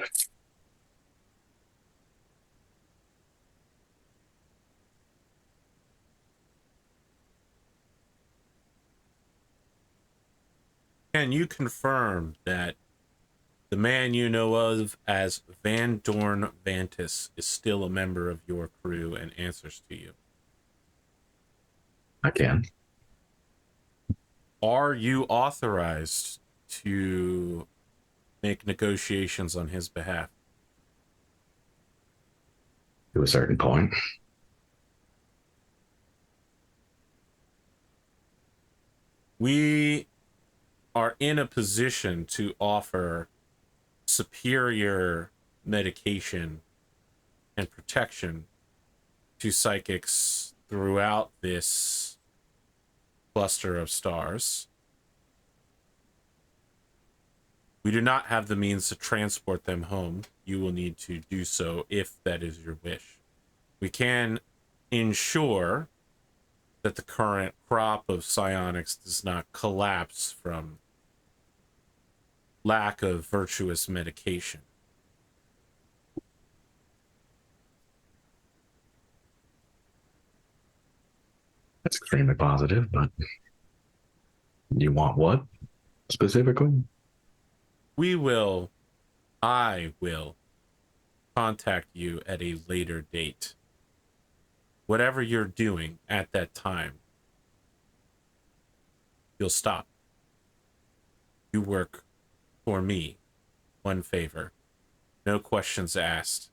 Can you confirm that the man you know of as Vandorn Vantis is still a member of your crew and answers to you? I can. Are you authorized to make negotiations on his behalf? To a certain point. We are in a position to offer superior medication and protection to psychics throughout this cluster of stars. We do not have the means to transport them home. You will need to do so if that is your wish. We can ensure that the current crop of psionics does not collapse from lack of virtuous medication. That's extremely positive, but you want what specifically? I will contact you at a later date. Whatever you're doing at that time, you'll stop. You work for me. One favor. No questions asked.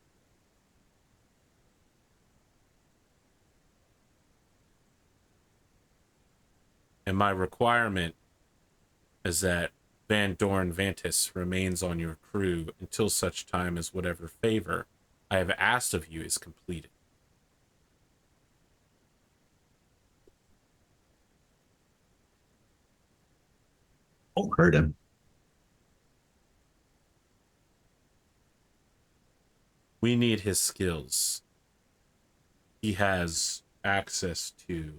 And my requirement is that Vandorn Vantis remains on your crew until such time as whatever favor I have asked of you is completed. Won't hurt him. We need his skills. He has access to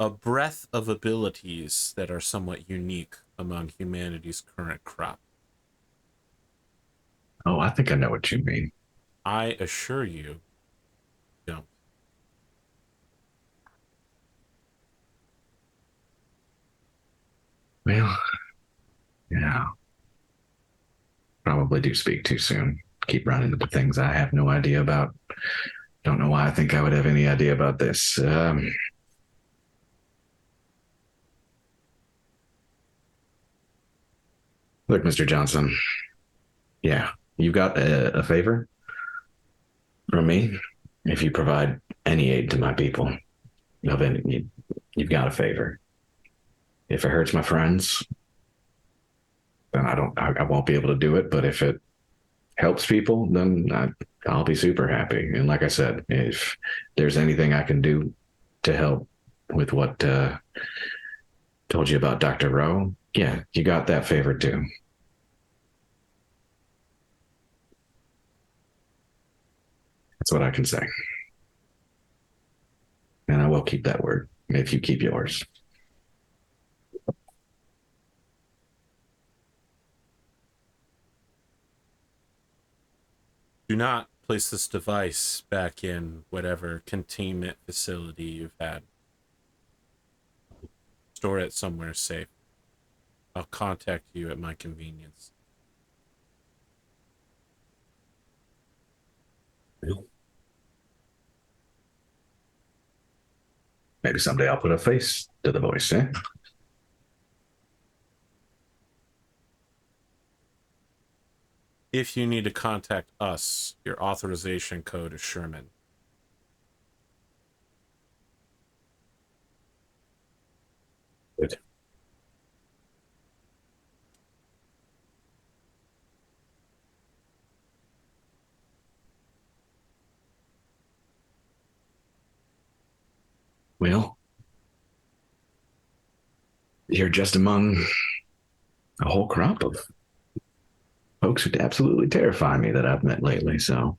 a breadth of abilities that are somewhat unique among humanity's current crop. Oh, I think I know what you mean. I assure you, don't. Well, yeah. Probably do speak too soon. Keep running into things I have no idea about. Don't know why I think I would have any idea about this. Look, Mr. Johnson. Yeah, you got a favor from me. If you provide any aid to my people, of any, you've got a favor. If it hurts my friends, then I won't be able to do it. But if it helps people, then I'll be super happy. And like I said, if there's anything I can do to help with what told you about Dr. Rowe, yeah, you got that favor too. That's what I can say. And I will keep that word if you keep yours. Do not place this device back in whatever containment facility you've had. Store it somewhere safe. I'll contact you at my convenience. Maybe someday I'll put a face to the voice, eh? If you need to contact us, your authorization code is Sherman. Good. Well, you're just among a whole crop of folks who absolutely terrify me that I've met lately, so.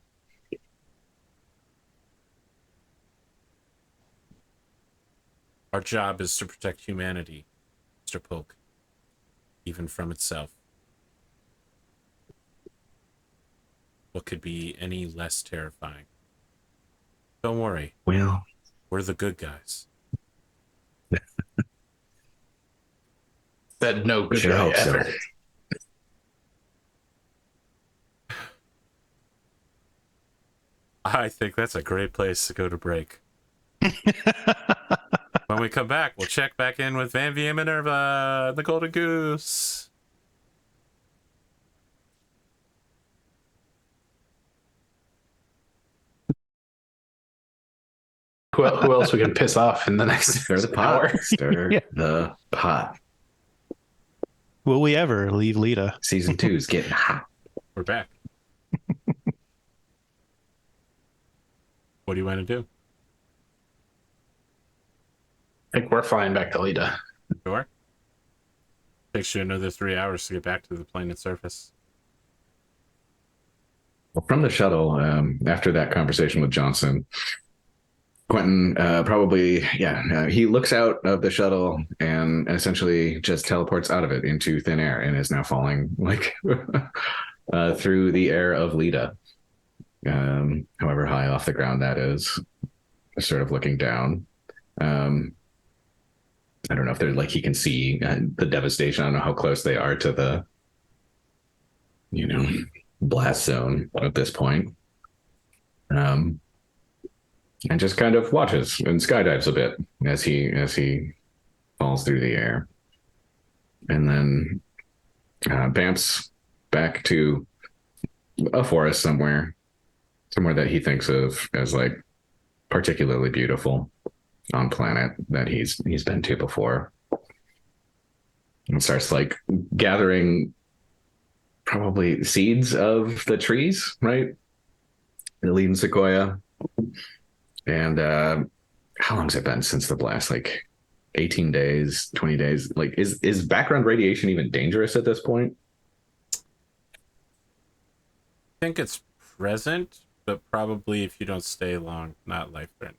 Our job is to protect humanity, Mr. Polk, even from itself. What could be any less terrifying? Don't worry. Well, We're the good guys. That no good sure guy hope so. ever. I think that's a great place to go to break. When we come back, we'll check back in with Van-Vee and MINERVA, the Golden Goose. Who else we can piss off in the next Stir the hour? pot. Stir Yeah. the pot. Will we ever leave Lita? Season 2 is getting hot. We're back. What do you want to do? I think we're flying back to Lita. Sure. Takes you another 3 hours to get back to the planet's surface. Well, from the shuttle, after that conversation with Johnson, Quentin he looks out of the shuttle and essentially just teleports out of it into thin air and is now falling like through the air of Lita, however high off the ground that is, sort of looking down. I don't know if they're like he can see the devastation. I don't know how close they are to the, blast zone at this point. And just kind of watches and skydives a bit as he falls through the air, and then bamps back to a forest somewhere that he thinks of as like particularly beautiful on planet that he's been to before, and starts like gathering probably seeds of the trees, right? The lead sequoia. And how long's it been since the blast? Like 18 days, 20 days? Like, is background radiation even dangerous at this point? I think it's present, but probably if you don't stay long, not life-threatening.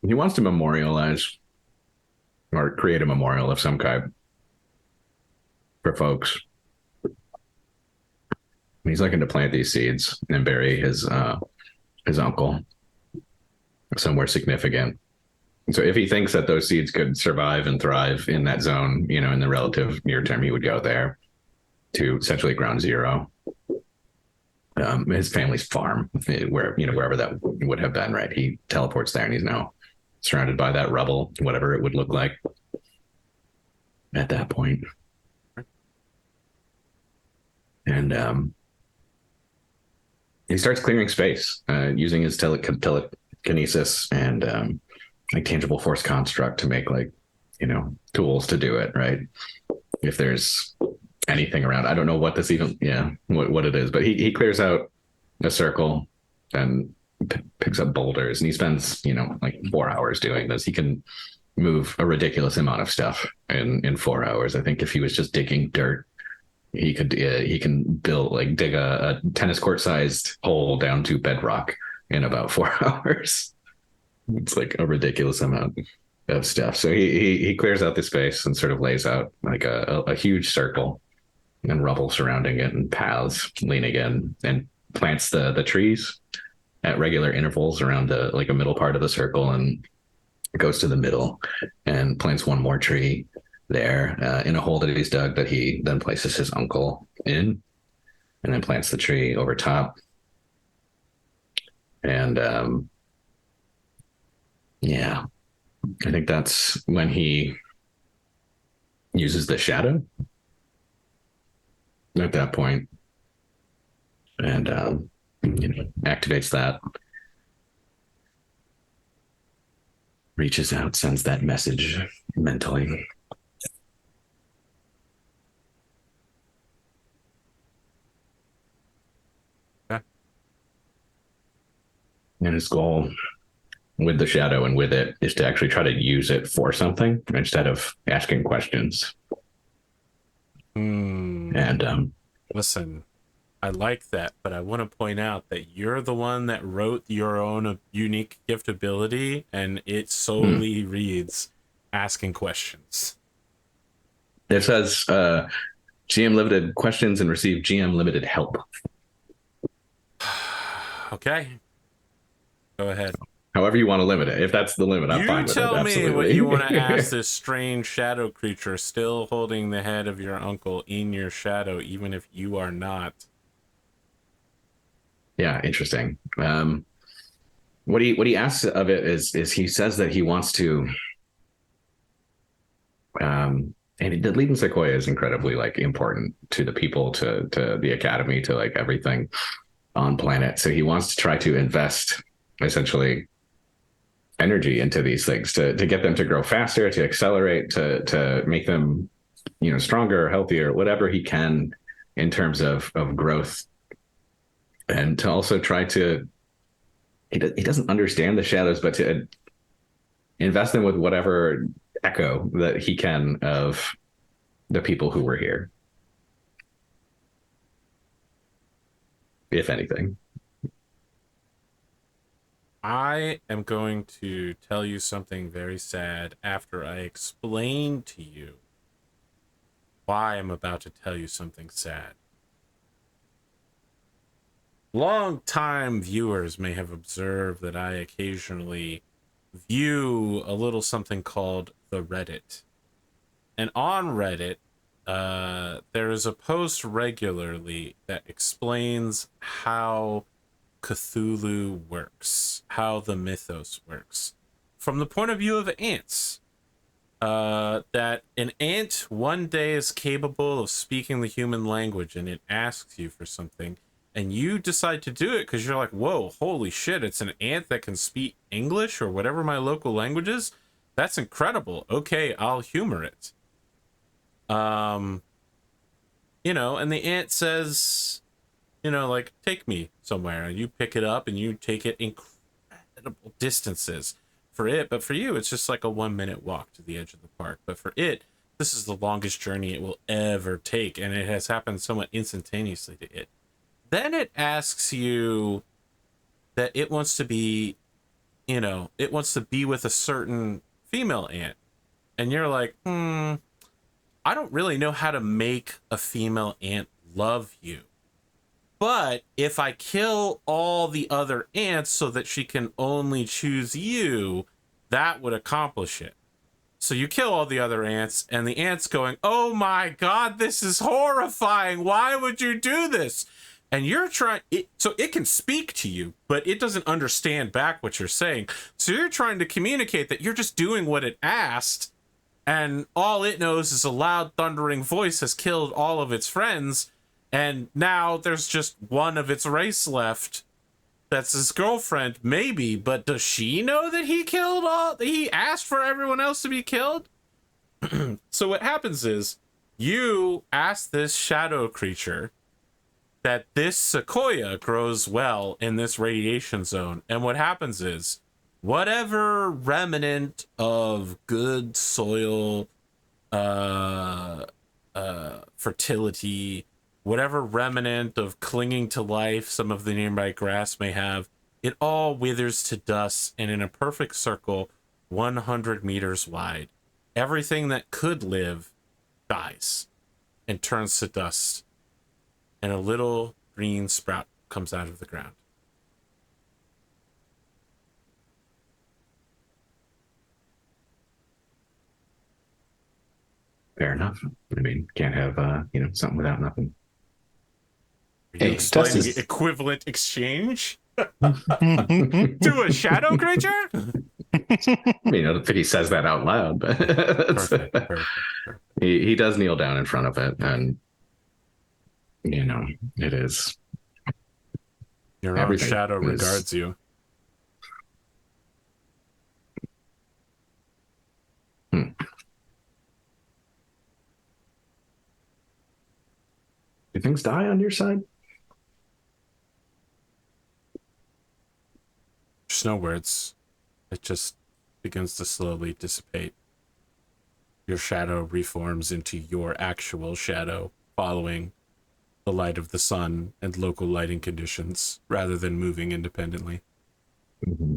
He wants to memorialize or create a memorial of some kind for folks. He's looking to plant these seeds and bury his uncle somewhere significant. So if he thinks that those seeds could survive and thrive in that zone, in the relative near term, he would go there to essentially ground zero. His family's farm, wherever that would have been, right? He teleports there and he's now surrounded by that rubble, whatever it would look like at that point. And he starts clearing space using his telekinesis and like tangible force construct to make tools to do it, right? If there's anything around, I don't know what this even, what it is, but he clears out a circle and picks up boulders, and he spends, like 4 hours doing this. He can move a ridiculous amount of stuff in 4 hours. I think if he was just digging dirt, he can dig a tennis court sized hole down to bedrock in about 4 hours. It's like a ridiculous amount of stuff. So he clears out the space and sort of lays out like a huge circle and rubble surrounding it and paths leaning in, and plants the trees at regular intervals around a middle part of the circle, and goes to the middle and plants one more tree there in a hole that he's dug that he then places his uncle in, and then plants the tree over top. And I think that's when he uses the shadow at that point, and activates that, reaches out, sends that message mentally. And his goal with the shadow and with it is to actually try to use it for something instead of asking questions. And listen, I like that, but I want to point out that you're the one that wrote your own unique gift ability, and it solely reads asking questions. it says GM limited questions and receive GM limited help. Okay. Go ahead. However you want to limit it. If that's the limit, I'm fine You with it. tell me Absolutely. what you want to ask this strange shadow creature still holding the head of your uncle in your shadow, even if you are not. Yeah, interesting. What he asks of it is he says that he wants to and the leading Sequoia is incredibly like important to the people, to the academy, to like everything on planet. So he wants to try to invest essentially energy into these things to get them to grow faster, to accelerate, to make them, you know, stronger, healthier, whatever he can in terms of growth, and to also try to he doesn't understand the shadows, but to invest them with whatever echo that he can of the people who were here, if anything. I am going to tell you something very sad after I explain to you why I'm about to tell you something sad. Long-time viewers may have observed that I occasionally view a little something called the Reddit. And on Reddit, there is a post regularly that explains how Cthulhu works, how the mythos works, from the point of view of ants. That an ant one day is capable of speaking the human language, and it asks you for something, and you decide to do it because you're like, whoa, holy shit, it's an ant that can speak English or whatever my local language is. That's incredible. Okay, I'll humor it. You know, and the ant says, you know, like, take me somewhere, and you pick it up and you take it incredible distances for it. But for you, it's just like a 1-minute walk to the edge of the park. But for it, this is the longest journey it will ever take, and it has happened somewhat instantaneously to it. Then it asks you that it wants to be, you know, it wants to be with a certain female ant. And you're like, I don't really know how to make a female ant love you. But if I kill all the other ants so that she can only choose you, that would accomplish it. So you kill all the other ants, and the ant's going, oh my God, this is horrifying. Why would you do this? And you're trying, so it can speak to you, but it doesn't understand back what you're saying. So you're trying to communicate that you're just doing what it asked, and all it knows is a loud thundering voice has killed all of its friends, and now there's just one of its race left. That's his girlfriend, maybe, but does she know that he killed all? He asked for everyone else to be killed? So what happens is, you ask this shadow creature that this sequoia grows well in this radiation zone, and what happens is, whatever remnant of good soil, fertility, whatever remnant of clinging to life some of the nearby grass may have, it all withers to dust, and in a perfect circle, 100 meters wide, everything that could live dies and turns to dust, and a little green sprout comes out of the ground. Fair enough. I mean, can't have you know, something without nothing. Are you explaining equivalent exchange to a shadow creature? I mean, I don't think he says that out loud, but Perfect. He does kneel down in front of it, and you know, it is. Your own shadow regards you. Do things die on your side? no words. It just begins to slowly dissipate. Your shadow reforms into your actual shadow, following the light of the sun and local lighting conditions, rather than moving independently. Mm-hmm.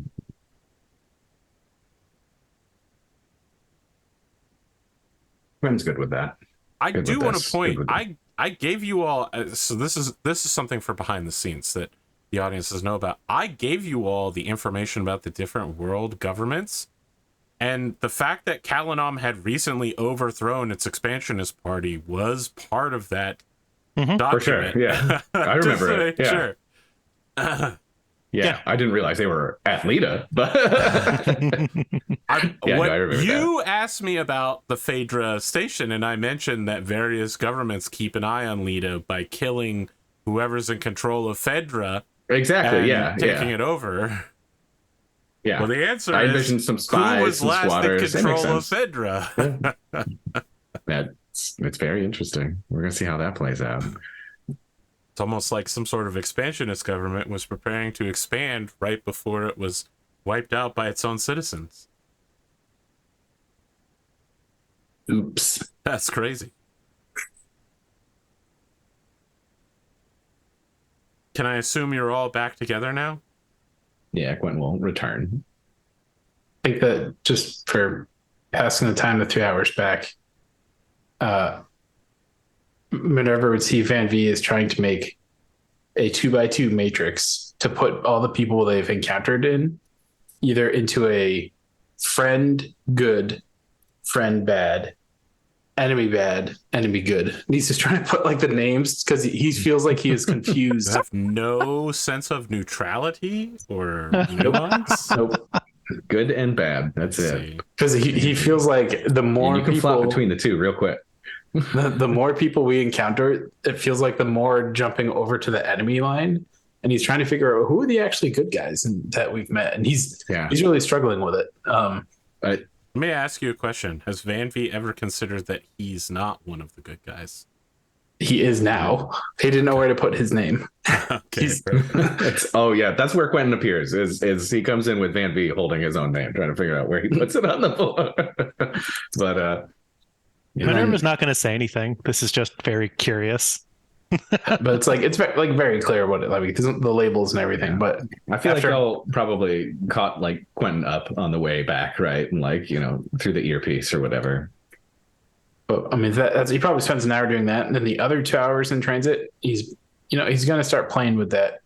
Quentin's good with that. I Good do with want this. to point. Good with I gave you all. So this is something for behind the scenes that the audience doesn't know about. I gave you all the information about the different world governments, and the fact that Kalanom had recently overthrown its expansionist party was part of that document. For sure. Yeah, I remember it. Yeah. Sure. Yeah, I didn't realize they were at Lita, but I remember you asked me about the Phaedra station, and I mentioned that various governments keep an eye on Lita by killing whoever's in control of Phaedra. Exactly. And taking it over. Yeah. Well, the answer I is envisioned some spies, who was some last squatters. in control of Phaedra? It's very interesting. We're gonna see how that plays out. It's almost like some sort of expansionist government was preparing to expand right before it was wiped out by its own citizens. Oops. That's crazy. Can I assume you're all back together now? Yeah, Quentin will return. I think that just for passing the time, the 3 hours back, Minerva would see Van-Vee is trying to make a 2x2 matrix to put all the people they've encountered in, either into a friend good, friend bad, enemy good. And he's just trying to put like the names because he feels like he is confused. Have no sense of neutrality or nuance. Nope. Good and bad. That's it. Because he feels like the more you can people flop between the two real quick. the more people we encounter, it feels like the more jumping over to the enemy line. And he's trying to figure out who are the actually good guys that we've met. And he's really struggling with it. Let me ask you a question. Has Van-Vee ever considered that he's not one of the good guys? He is now. He didn't know where to put his name. Okay. That's where Quentin appears. Is he comes in with Van-Vee holding his own name, trying to figure out where he puts it on the floor. But Minerva's not going to say anything. This is just very curious. But it's very clear what it like the labels and everything. But I feel like they'll probably caught like Quentin up on the way back, right? And like, through the earpiece or whatever. But I mean, that's he probably spends an hour doing that, and then the other 2 hours in transit, he's going to start playing with that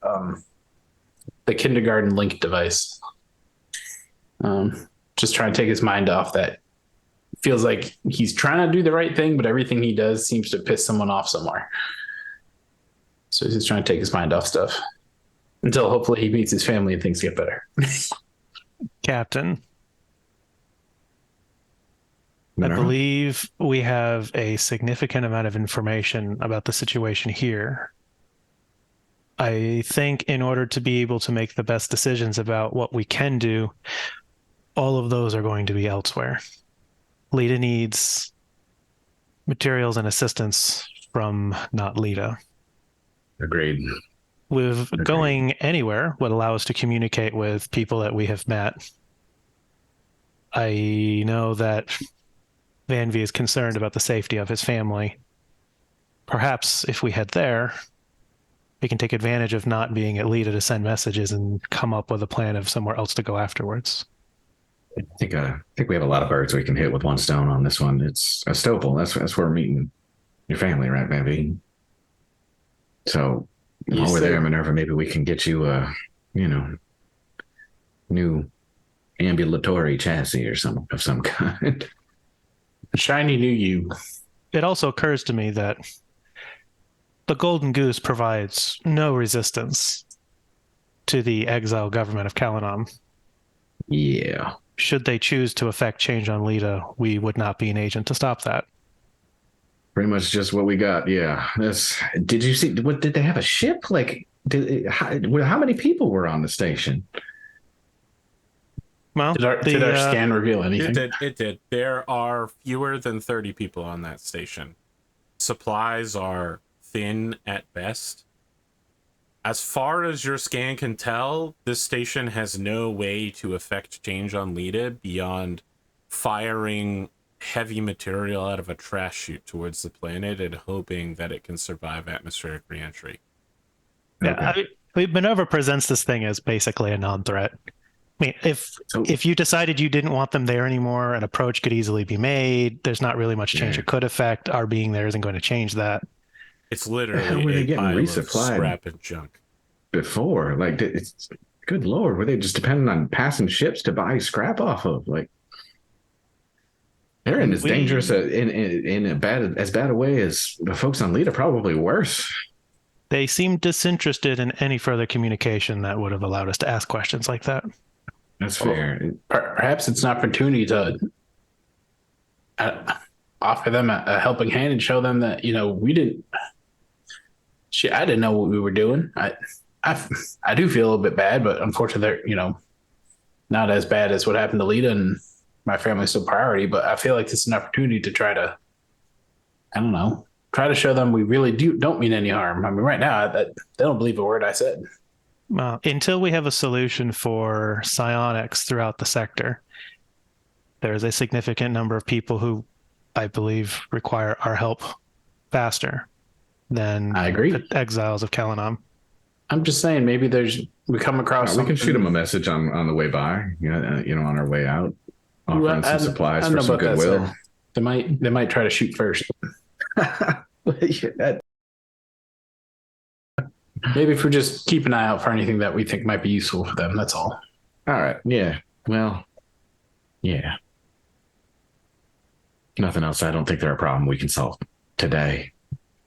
the kindergarten link device. Just trying to take his mind off that. Feels like he's trying to do the right thing, but everything he does seems to piss someone off somewhere. So he's just trying to take his mind off stuff until hopefully he meets his family and things get better. Captain, Minerva? I believe we have a significant amount of information about the situation here. I think in order to be able to make the best decisions about what we can do, all of those are going to be elsewhere. Lita needs materials and assistance from not Lita. Agreed. Going anywhere would allow us to communicate with people that we have met. I know that Van-Vee is concerned about the safety of his family. Perhaps if we head there, we can take advantage of not being at Lita to send messages and come up with a plan of somewhere else to go afterwards. I think we have a lot of birds we can hit with one stone on this one. It's a Stopel. That's where we're meeting your family, right, Van-Vee? So while we're there, Minerva, maybe we can get you a, new ambulatory chassis or of some kind. Shiny new you. It also occurs to me that the Golden Goose provides no resistance to the exile government of Kalanom. Yeah. Should they choose to effect change on Lita, we would not be an agent to stop that. Pretty much just what we got. Yeah. Did you see? What did they have a ship? Like, how many people were on the station? Well, Did our scan reveal anything? It did. There are fewer than 30 people on that station. Supplies are thin at best. As far as your scan can tell, this station has no way to affect change on Lita beyond firing heavy material out of a trash chute towards the planet and hoping that it can survive atmospheric reentry. Yeah, MINERVA presents this thing as basically a non-threat. I mean, if you decided you didn't want them there anymore, an approach could easily be made. There's not really much change it could affect. Our being there isn't going to change that. It's literally How were they getting pile resupplied? of scrap and junk. Before, like, it's good lord, were they just depending on passing ships to buy scrap off of? Like, they're in as dangerous in as bad a way as the folks on Lita, probably worse. They seem disinterested in any further communication that would have allowed us to ask questions like that. That's fair. Perhaps it's an opportunity to offer them a helping hand and show them that, you know, we didn't. I didn't know what we were doing. I do feel a little bit bad, but unfortunately, they're, you know, not as bad as what happened to Lita, and my family's still priority. But I feel like this is an opportunity to try to, I don't know, try to show them we really don't mean any harm. I mean, right now, they don't believe a word I said. Until we have a solution for psionics throughout the sector, there is a significant number of people who I believe require our help faster than I agree. The exiles of Kalanom. I'm just saying, maybe we come across. We can shoot them a message on the way by, you know, on our way out, offering some supplies for some goodwill. They might try to shoot first. Maybe if we just keep an eye out for anything that we think might be useful for them. That's all. All right. Yeah. Well. Yeah. Nothing else. I don't think they're a problem we can solve today.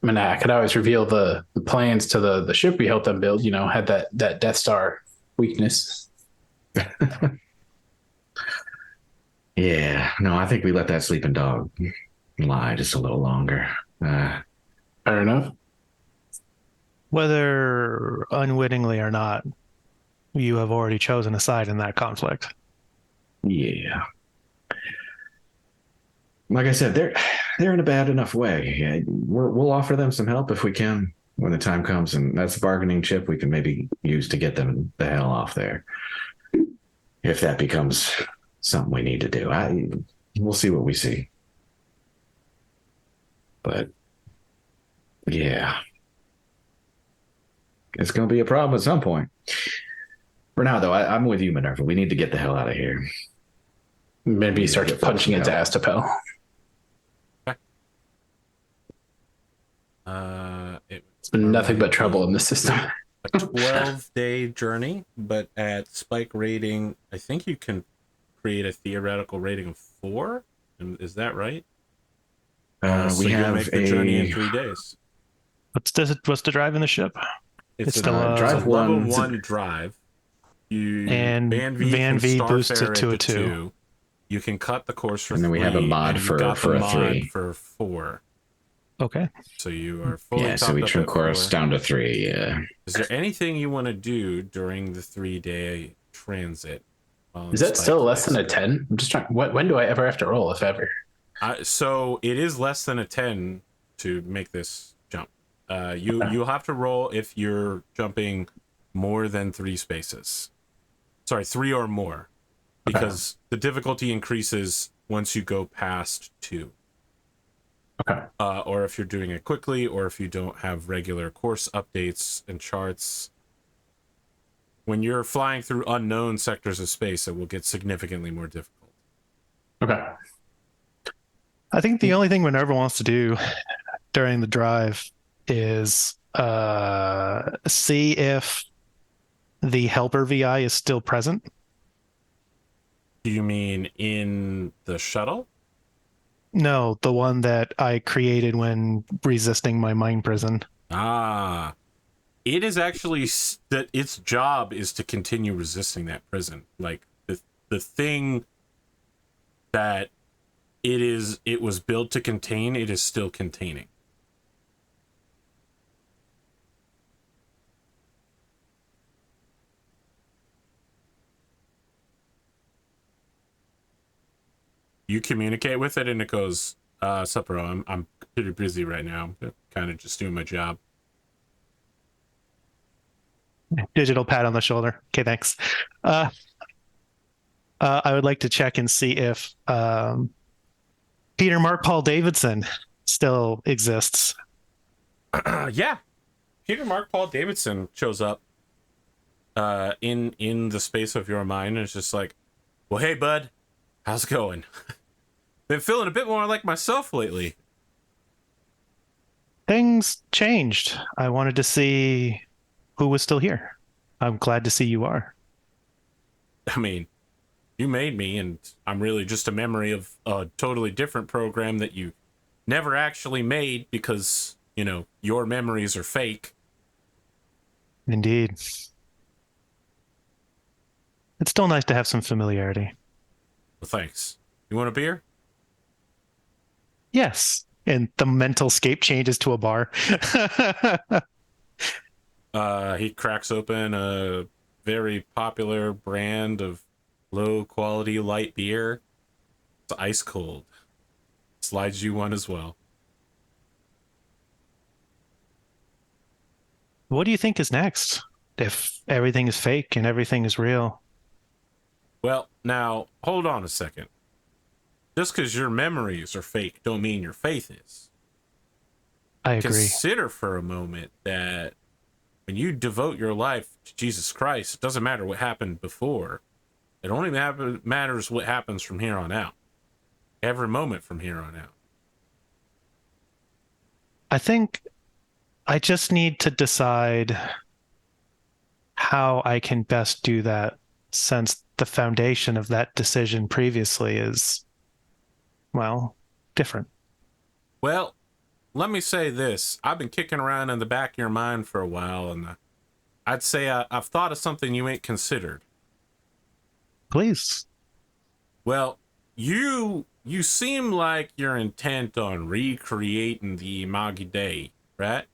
I mean, I could always reveal the plans to the ship we helped them build. You know, had that Death Star weakness. Yeah. No, I think we let that sleeping dog lie just a little longer. Fair enough. Whether unwittingly or not, you have already chosen a side in that conflict. Yeah. Like I said, they're in a bad enough way. Yeah, we'll offer them some help if we can when the time comes, and that's a bargaining chip we can maybe use to get them the hell off there. If that becomes something we need to do, we'll see what we see. But yeah, it's going to be a problem at some point. For now, though, I'm with you, MINERVA. We need to get the hell out of here. Maybe he starts punching into Astapel. It's been nothing but trouble in the system. A 12-day journey, but at spike rating, I think you can create a theoretical rating of 4. Is that right? So we have make the journey in 3 days. What's the drive in the ship? It's still a drive level one. 1 drive. Van-Vee boosts it to a 2. You can cut the course for 3. And then we have a mod for a 3. For 4. Okay. So you are fully so we trim course down to 3. Yeah. Is there anything you want to do during the 3-day transit? Is that still less than a 10? I'm just trying. When do I ever have to roll, if ever? So it is less than a 10 to make this jump. You'll have to roll if you're jumping more than 3 spaces. Sorry, 3 or more, because the difficulty increases once you go past 2. Okay. Or if you're doing it quickly, or if you don't have regular course updates and charts. When you're flying through unknown sectors of space, it will get significantly more difficult. Okay. I think the only thing MINERVA wants to do during the drive is see if the helper VI is still present. Do you mean in the shuttle? No, the one that I created when resisting my mind prison. It is actually that its job is to continue resisting that prison. Like the thing that it was built to contain, it is still containing. You communicate with it and it goes, Supero, I'm pretty busy right now. I'm kind of just doing my job. Digital pat on the shoulder. Okay, thanks. I would like to check and see if Peter Mark Paul Davidson still exists. Yeah, Peter Mark Paul Davidson shows up in the space of your mind and it's just like, well, hey bud, how's it going? Been feeling a bit more like myself lately. Things changed. I wanted to see who was still here. I'm glad to see you are. I mean, you made me, and I'm really just a memory of a totally different program that you never actually made because, you know, your memories are fake. Indeed. It's still nice to have some familiarity. Well, thanks. You want a beer? Yes. And the mental scape changes to a bar. He cracks open a very popular brand of low quality light beer. It's ice cold. Slides you one as well. What do you think is next? If everything is fake and everything is real? Well, now, hold on a second. Just because your memories are fake don't mean your faith is. I agree. Consider for a moment that when you devote your life to Jesus Christ, it doesn't matter what happened before. It only matters what happens from here on out. Every moment from here on out. I think I just need to decide how I can best do that, since the foundation of that decision previously is, well, different. Well, let me say this. I've been kicking around in the back of your mind for a while, and I'd say I've thought of something you ain't considered. Please. Well, you seem like you're intent on recreating the Imagi Day, right?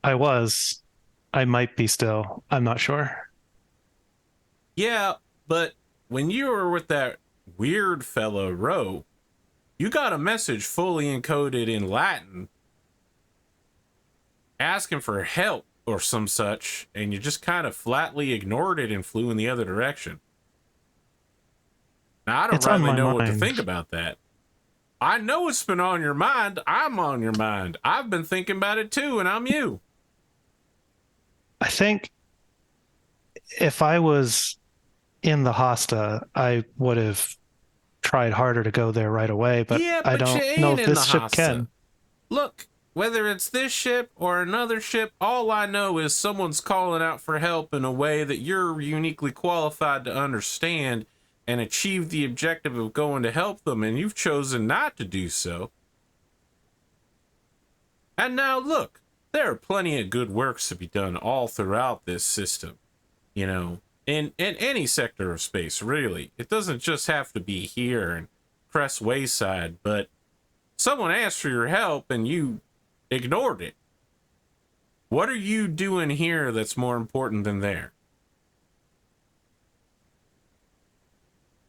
I was. I might be still. I'm not sure. Yeah, but when you were with that weird fellow Ro, you got a message fully encoded in Latin asking for help or some such, and you just kind of flatly ignored it and flew in the other direction. Now, I don't really know what to think about that. I know it's been on your mind. I'm on your mind. I've been thinking about it too, and I'm you. I think if I was in the Hosta, I would have tried harder to go there right away, but Yeah, I but you don't ain't know if in this the ship Hosta. can. Look, whether it's this ship or another ship, all I know is someone's calling out for help in a way that you're uniquely qualified to understand and achieve the objective of going to help them, and you've chosen not to do so. And now look, there are plenty of good works to be done all throughout this system, you know, in any sector of space, really. It doesn't just have to be here in Cress Wayside, but someone asked for your help and you ignored it. What are you doing here that's more important than there?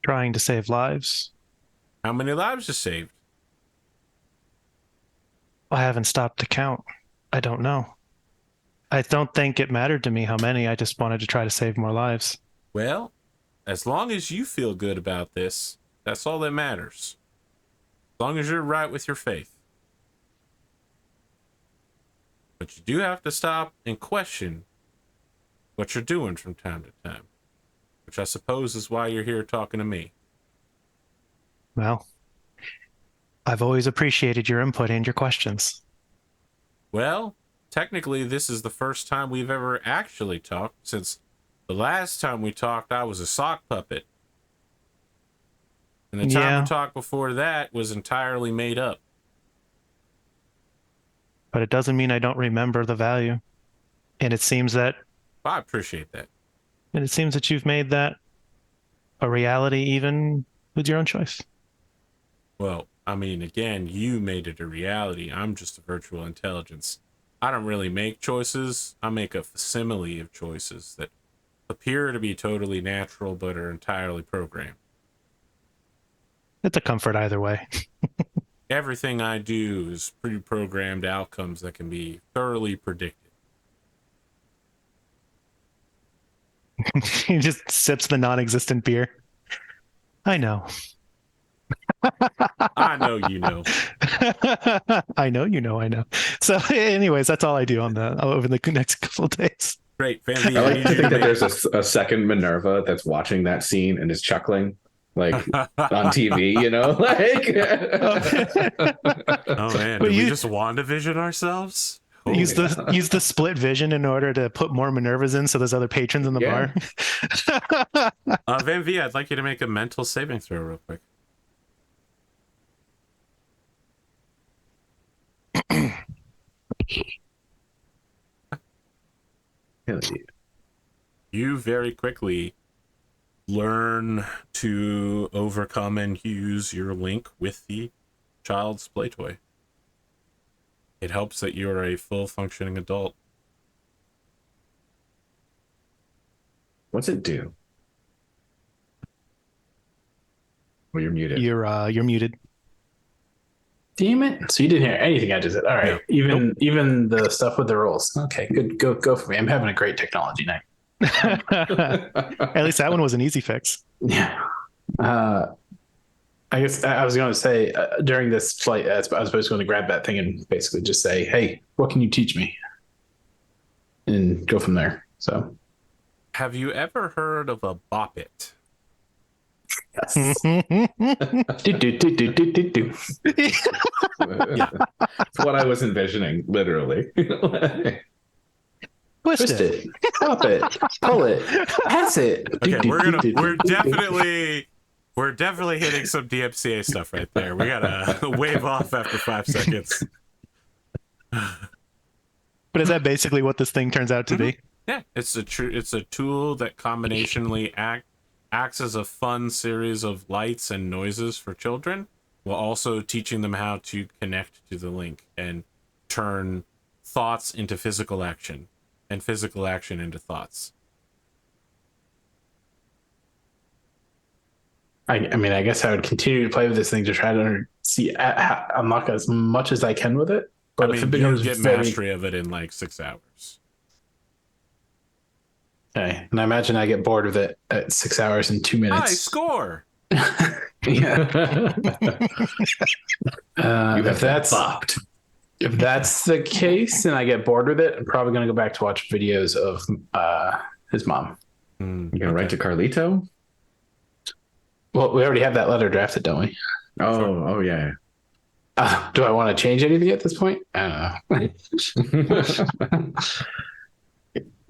Trying to save lives. How many lives you saved? I haven't stopped to count. I don't know. I don't think it mattered to me how many. I just wanted to try to save more lives. Well, as long as you feel good about this, that's all that matters. As long as you're right with your faith. But you do have to stop and question what you're doing from time to time, which I suppose is why you're here talking to me. Well, I've always appreciated your input and your questions. Well, technically, this is the first time we've ever actually talked, since the last time we talked, I was a sock puppet. And the time we talked before that was entirely made up. But it doesn't mean I don't remember the value. And it seems that... I appreciate that. And it seems that you've made that a reality even with your own choice. Well, I mean, again, you made it a reality. I'm just a virtual intelligence. I don't really make choices. I make a facsimile of choices that appear to be totally natural but are entirely programmed. It's a comfort either way. Everything I do is pre-programmed outcomes that can be thoroughly predicted. He just sips the non-existent beer. I know. I know you know. I know, you know, I know. So, anyways, that's all I do on the over the next couple of days. Great, Van-Vee, I I like need to you to think that make... there's a second Minerva that's watching that scene and is chuckling, like on TV, you know, like. Oh man, But did we you- just WandaVision ourselves? Use Holy- use the split vision in order to put more Minervas in, so there's other patrons in the Yeah. bar. Van-Vee, I'd like you to make a mental saving throw real quick. You very quickly learn to overcome and use your link with the child's play toy. It helps that you're a full functioning adult. What's it do? Well, you're muted. You're muted. Damn it! So you didn't hear anything I just said. All right, No. even the stuff with the rules. Okay, good. Go for me. I'm having a great technology night. At least that one was an easy fix. Yeah. I guess I was going to say during this flight, I was supposed to grab that thing and basically just say, "Hey, what can you teach me?" and go from there. So, Have you ever heard of a bop it? yes. Do. Yeah, it's what I was envisioning, literally. Twist it. pop it, pull it, pass it. Okay, we're definitely hitting some DMCA stuff right there. We gotta wave off after 5 seconds. But is that basically what this thing turns out to be? Yeah, it's a tool that combinationally acts as a fun series of lights and noises for children, while also teaching them how to connect to the link and turn thoughts into physical action and physical action into thoughts. I mean, I guess I would continue to play with this thing to try to unlock as much as I can with it. But I if it mean, you becomes get mastery of it in like 6 hours. okay, and I imagine I get bored with it at 6 hours and 2 minutes. High score! Yeah. If that's bopped. if that's the case, and I get bored with it, I'm probably going to go back to watch videos of his mom. You gonna write to Carlito? Well, we already have that letter drafted, don't we? Oh yeah. Do I want to change anything at this point? I don't know.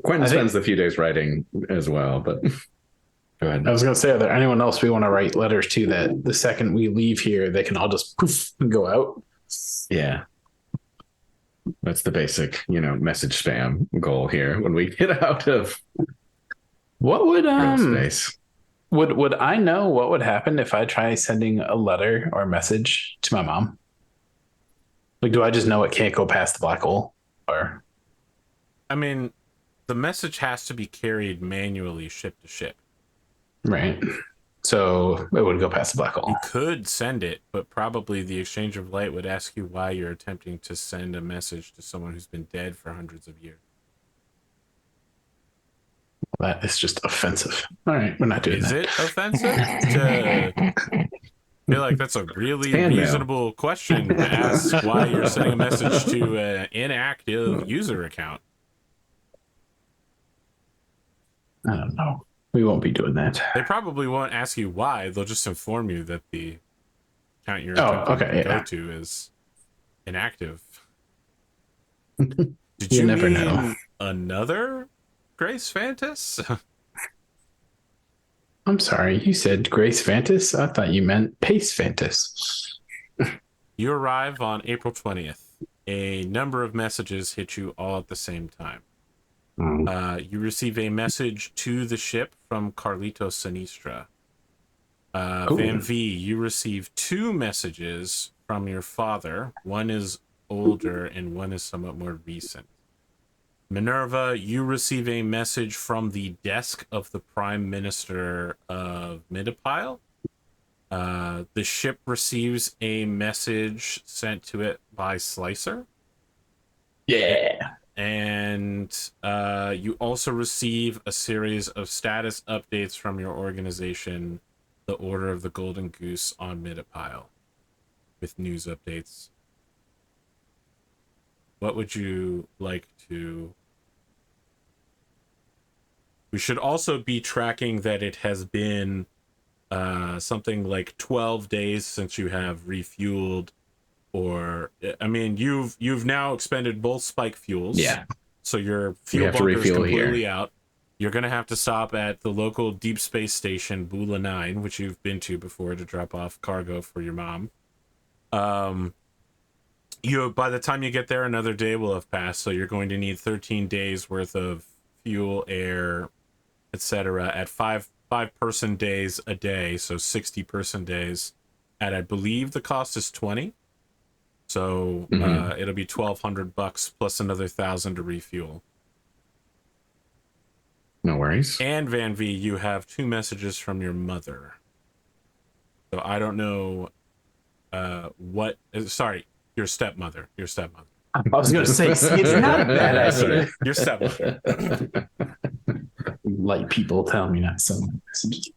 Quentin spends a few days writing as well, but go ahead. I was going to say, are there anyone else we want to write letters to that the second we leave here, they can all just poof and go out? Yeah. That's the basic, message spam goal here when we get out of What would space. would I know what would happen if I try sending a letter or a message to my mom? Like, do I just know it can't go past the black hole? Or I mean, the message has to be carried manually ship to ship. right? So it would go past the black hole. You could send it, but probably the exchange of light would ask you why you're attempting to send a message to someone who's been dead for hundreds of years. That is just offensive. All right, we're not doing Is that. it offensive? I feel like that's a really KainDamael. reasonable question to ask why you're sending a message to an inactive user account. I don't know. We won't be doing that. They probably won't ask you why. They'll just inform you that the account you're Oh, attempting okay, to yeah. go to is inactive. You Did you never mean know. another Grace Vantis? I'm sorry, you said Grace Vantis? I thought you meant Pace Vantis. You arrive on April 20th. A number of messages hit you all at the same time. You receive a message to the ship from Carlito Sinistra. Van-Vee, you receive 2 messages from your father. One is older and one is somewhat more recent. MINERVA, you receive a message from the desk of the Prime Minister of Midapile. The ship receives a message sent to it by Slicer. Yeah. And you also receive a series of status updates from your organization, the Order of the Golden Goose on Midapile, with news updates. What would you like to... We should also be tracking that it has been something like 12 days since you have refueled, or I mean, you've now expended both spike fuels. Yeah. So your fuel bunker is completely out. You're gonna have to stop at the local deep space station, Bula 9, which you've been to before, to drop off cargo for your mom. By the time you get there, another day will have passed, so you're going to need 13 days worth of fuel, air, etc. at five person days a day, so 60 person days. At, I believe the cost is 20. So it'll be $1,200 plus another 1,000 to refuel. No worries. And Van-Vee, you have 2 messages from your mother. So I don't know what. Sorry, your stepmother. Your stepmother. I was going to say, see, it's not a bad idea. Your stepmother. Like people tell me not so messages.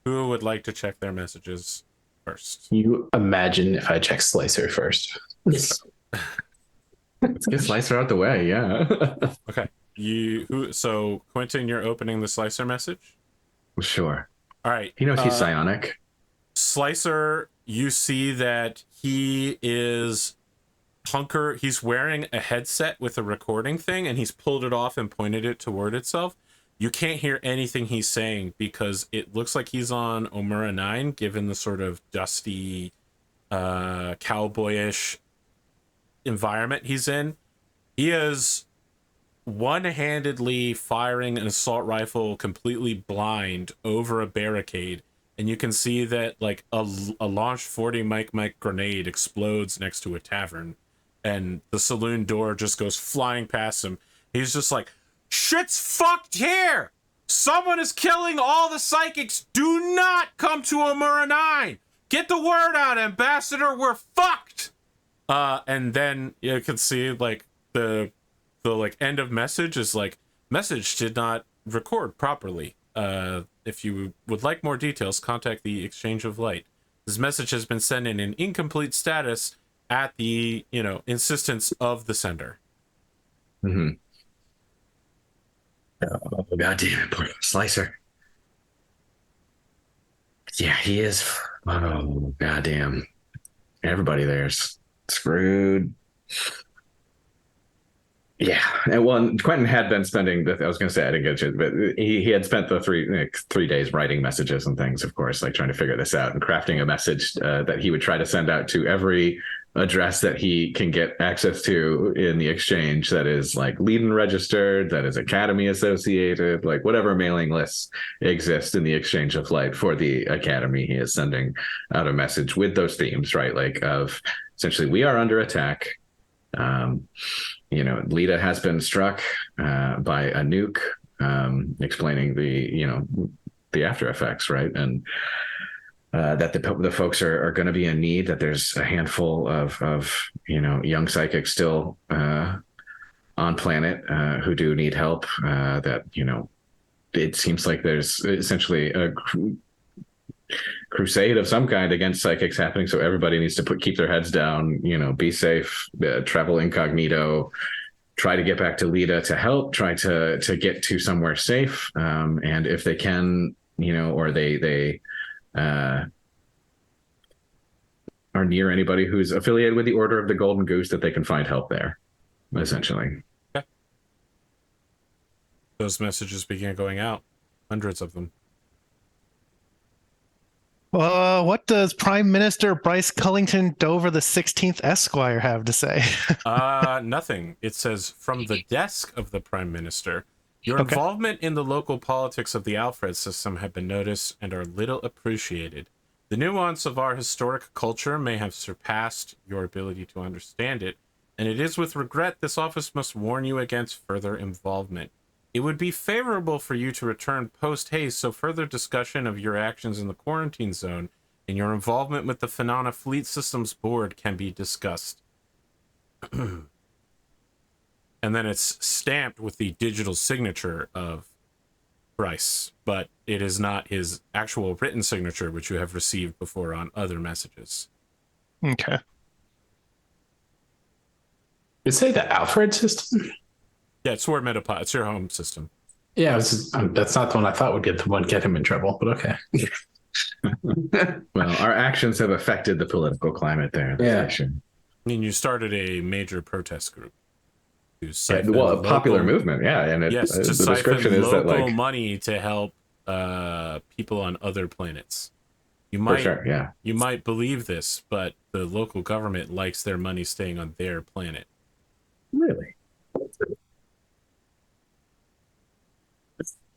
Who would like to check their messages first? You imagine if I check Slicer first. Let's get Slicer out the way, yeah. Okay. So Quentin, you're opening the Slicer message? Sure. All right. He knows he's psionic. Slicer, you see that he is he's wearing a headset with a recording thing, and he's pulled it off and pointed it toward itself. You can't hear anything he's saying because it looks like he's on Omura 9, given the sort of dusty, cowboyish environment he's in. He is one-handedly firing an assault rifle completely blind over a barricade, and you can see that like a launched 40 mic grenade explodes next to a tavern, and the saloon door just goes flying past him. He's just like, shit's fucked here! Someone is killing all the psychics! Do not come to Omura 9! Get the word out, Ambassador! We're fucked! And then you can see like the like end of message is like, message did not record properly. If you would like more details, contact the Exchange of Light. This message has been sent in an incomplete status at the, insistence of the sender. Mm-hmm. Oh, God damn it, poor Slicer. Yeah, he is. Oh, goddamn. Everybody there's screwed. Yeah, and Quentin had been spending. I was going to say I didn't get it, but he had spent the 3 days writing messages and things, of course, like trying to figure this out and crafting a message that he would try to send out to every address that he can get access to in the exchange. That is like Leiden registered, that is Academy associated, like whatever mailing lists exist in the Exchange of Light for the Academy. He is sending out a message with those themes, right? Like of essentially, we are under attack. Lita has been struck by a nuke, explaining the after effects, right? And that the folks are going to be in need, that there's a handful of young psychics still on planet who do need help, that, it seems like there's essentially a crusade of some kind against psychics happening, so everybody needs to keep their heads down, be safe, travel incognito, try to get back to Lita to help, try to get to somewhere safe, and if they can, or they are near anybody who's affiliated with the Order of the Golden Goose, that they can find help there, essentially. Okay. Those messages began going out, hundreds of them. What does Prime Minister Bryce Cullington Dover the 16th Esquire have to say? Nothing. It says, from the desk of the Prime Minister, your involvement in the local politics of the Alfred system have been noticed and are little appreciated. The nuance of our historic culture may have surpassed your ability to understand it, and it is with regret this office must warn you against further involvement. It would be favorable for you to return post-haste so further discussion of your actions in the quarantine zone and your involvement with the Phenomena Fleet Systems Board can be discussed. and then it's stamped with the digital signature of Bryce, but it is not his actual written signature, which you have received before on other messages. Okay. You say the Alfred system? Yeah, it's Sword Metapod. It's your home system. Yeah, that's not the one I thought would get him in trouble, but okay. Well, our actions have affected the political climate there. Yeah. I mean, you started a major protest group. A popular movement, yeah. And yes, to the siphon description is that local money to help people on other planets. You might, for sure, you might believe this, but the local government likes their money staying on their planet. Really?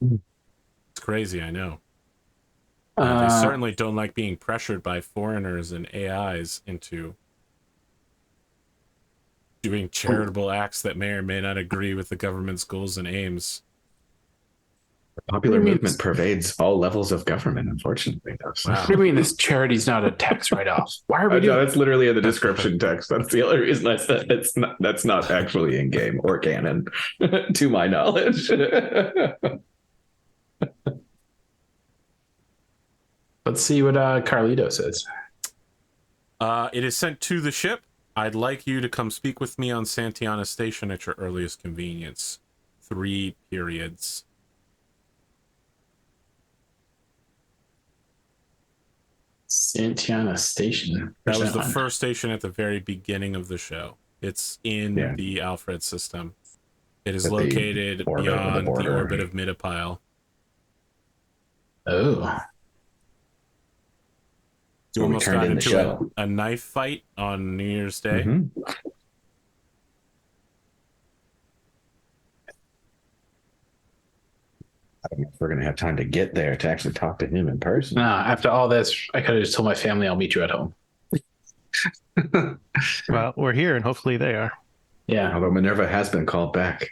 It's crazy, I know. They certainly don't like being pressured by foreigners and AIs into doing charitable acts that may or may not agree with the government's goals and aims. The popular movement pervades all levels of government, unfortunately. Wow. What do you mean this charity's not a tax write-off? Why are we doing That's literally in the description text. That's the only reason I said that's not actually in game or canon, to my knowledge. Let's see what Carlito says. It is sent to the ship. I'd like you to come speak with me on Santiana Station at your earliest convenience. 3 periods. Santiana Station. That was the first station at the very beginning of the show. It's in the Alfred system. It is located beyond the orbit of Midapile. Oh. You almost got into a knife fight on New Year's Day. Mm-hmm. I don't know if we're going to have time to get there to actually talk to him in person. Nah, after all this, I could have just told my family I'll meet you at home. Well, we're here and hopefully they are. Yeah. Although Minerva has been called back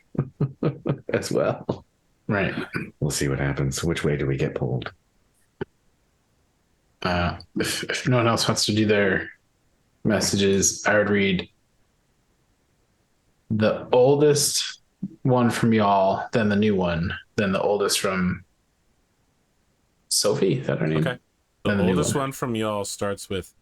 as well. Right. We'll see what happens. Which way do we get pulled? If no one else wants to do their messages, I would read the oldest one from y'all, then the new one, then the oldest from Sophie. Is that her name? Okay. The oldest one from y'all starts with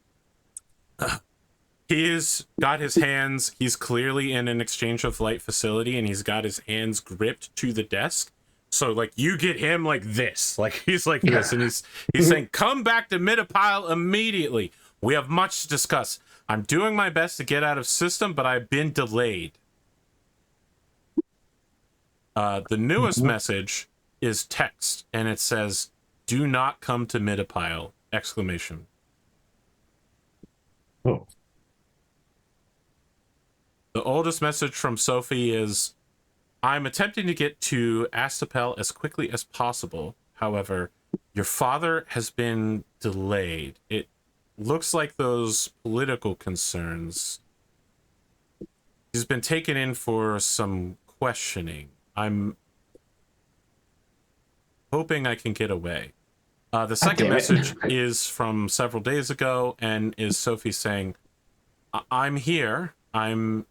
he's got his hands, he's clearly in an exchange of flight facility and he's got his hands gripped to the desk. So, like, you get him like this. Like, he's like this. And he's saying, come back to Midapile immediately. We have much to discuss. I'm doing my best to get out of system, but I've been delayed. The newest message is text, and it says, do not come to Midapile! Exclamation. Oh. The oldest message from Sophie is, I'm attempting to get to Astapel as quickly as possible. However, your father has been delayed. It looks like those political concerns. He's been taken in for some questioning. I'm hoping I can get away. The second message is from several days ago and is Sophie saying, I'm here. I'm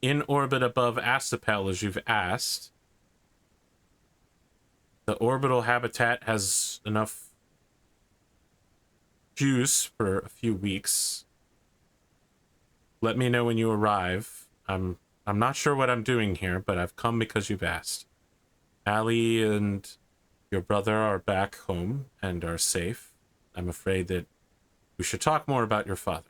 in orbit above Astapel, as you've asked. The orbital habitat has enough juice for a few weeks. Let me know when you arrive. I'm not sure what I'm doing here, but I've come because you've asked. Allie and your brother are back home and are safe. I'm afraid that we should talk more about your father.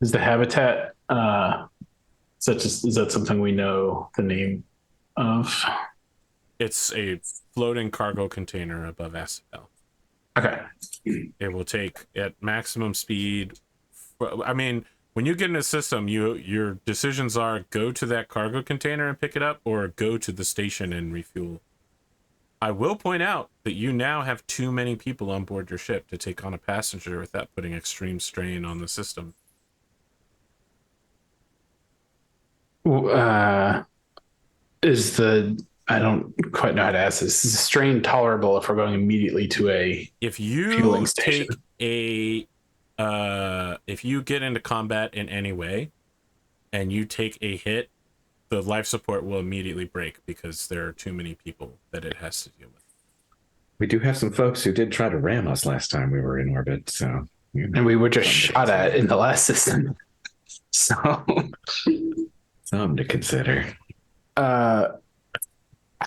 Is the habitat is that something we know the name of? It's a floating cargo container above Astapel. Okay. It will take at maximum speed. I mean, when you get in a system, your decisions are go to that cargo container and pick it up, or go to the station and refuel. I will point out that you now have too many people on board your ship to take on a passenger without putting extreme strain on the system. Is the I don't quite know how to ask this. Is a strain tolerable if we're going immediately to a If you fueling station? take a if you get into combat in any way and you take a hit, the life support will immediately break because there are too many people that it has to deal with. We do have some folks who did try to ram us last time we were in orbit, so And we were just shot at in the last system. So something to consider.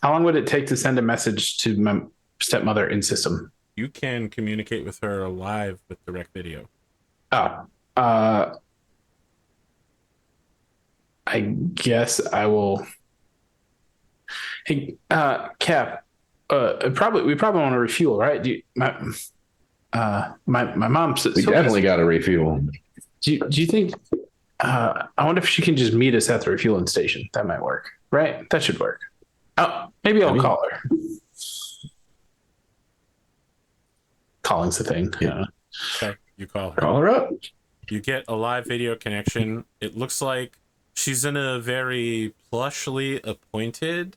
how long would it take to send a message to my stepmother in system? You can communicate with her live with direct video. I guess I will. Hey, Cap, we probably want to refuel, right? My mom. We definitely got to refuel. Do you think? I wonder if she can just meet us at the refueling station. That might work, right? That should work. Oh, maybe I'll call her. Calling's the thing. Yeah. Okay, you call her. Call her up. You get a live video connection. It looks like she's in a very plushly appointed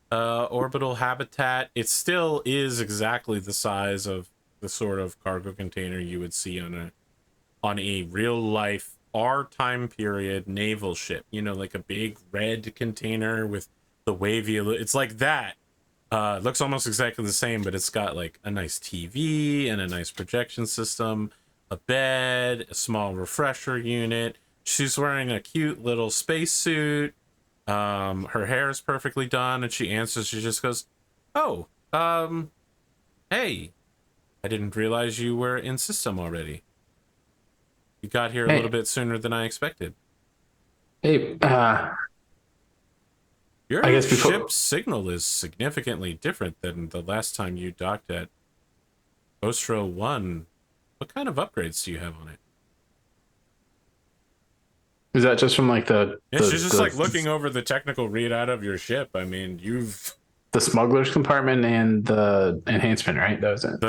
orbital habitat. It still is exactly the size of the sort of cargo container you would see on a real life our time period naval ship. You know, like a big red container with the wavy. It's like that. It looks almost exactly the same, but it's got like a nice TV and a nice projection system, a bed, a small refresher unit. She's wearing a cute little spacesuit. Her hair is perfectly done, and she answers. She just goes, "Oh, hey, I didn't realize you were in system already. You got here a little bit sooner than I expected." Hey, Your I guess ship's signal is significantly different than the last time you docked at Ostro 1. What kind of upgrades do you have on it? is that just from like the? She's just like looking over the technical readout of your ship. I mean, you've the smuggler's compartment and the enhancement, right? That was it.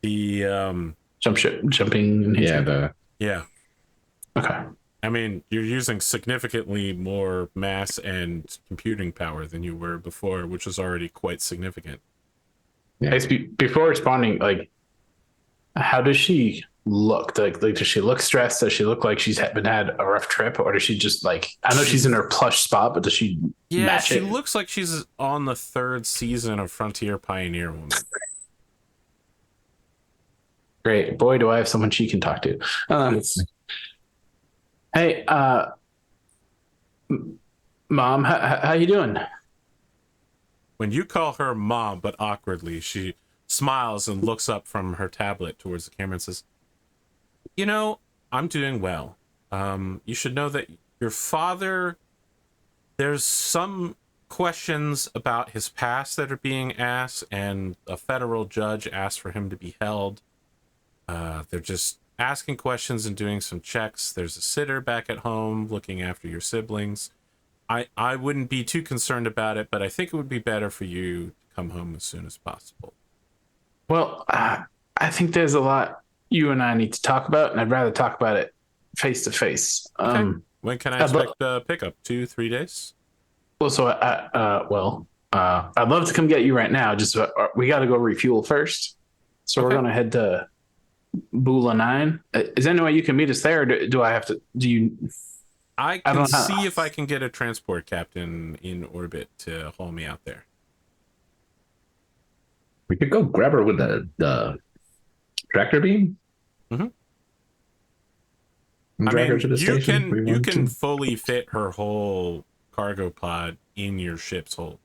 The jumping enhancement. Yeah. Okay. I mean, you're using significantly more mass and computing power than you were before, which was already quite significant. Yeah. Before responding, like, how does she look? Like, does she look stressed? Does she look like she's had a rough trip, or does she just like? I know she's in her plush spot, but does she? Yeah, she looks like she's on the 3rd season of Frontier Pioneer Woman. Great, boy, do I have someone she can talk to. Hey, Mom, how you doing? When you call her Mom, but awkwardly, she smiles and looks up from her tablet towards the camera and says, "You know, I'm doing well. You should know that your father, there's some questions about his past that are being asked, and a federal judge asked for him to be held. They're just asking questions and doing some checks. There's a sitter back at home looking after your siblings. I wouldn't be too concerned about it, but I think it would be better for you to come home as soon as possible." Well, I think there's a lot you and I need to talk about, and I'd rather talk about it face to face. Okay. When can I expect the pickup? 2-3 days? Well, so I'd love to come get you right now. Just we got to go refuel first. So we're gonna head to Bula 9. Is there any way you can meet us there, or do I have to? Do you? I can see if I can get a transport captain in orbit to haul me out there. We could go grab her with the tractor beam. Mm-hmm. And drag her to the station. You can fully fit her whole cargo pod in your ship's hold.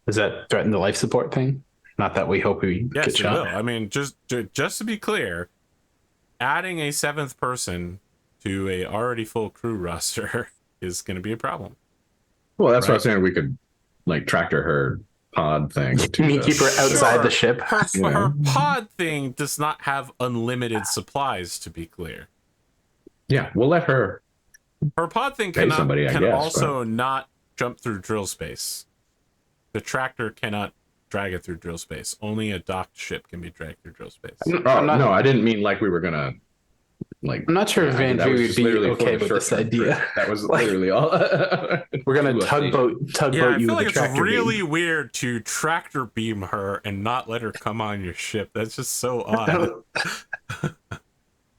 Does that threaten the life support thing? Not that we hope we get shot. Will. I mean, just to be clear, adding a 7th person to a already full crew roster is going to be a problem. Well, that's what I was saying. We could like tractor her pod thing. Keep her outside the ship. Her pod thing does not have unlimited supplies, to be clear. Yeah, we'll let her. Her pod thing can also not jump through drill space. The tractor cannot drag it through drill space. Only a docked ship can be dragged through drill space. No, I didn't mean like we were gonna Like, I'm not sure if that Van-Vee was would just be literally for okay the with this short-term idea. trip. That was Like, literally all. We're gonna To a tugboat Yeah, I you feel with like a it's tractor really beam. weird to tractor beam her and not let her come on your ship. That's just so odd.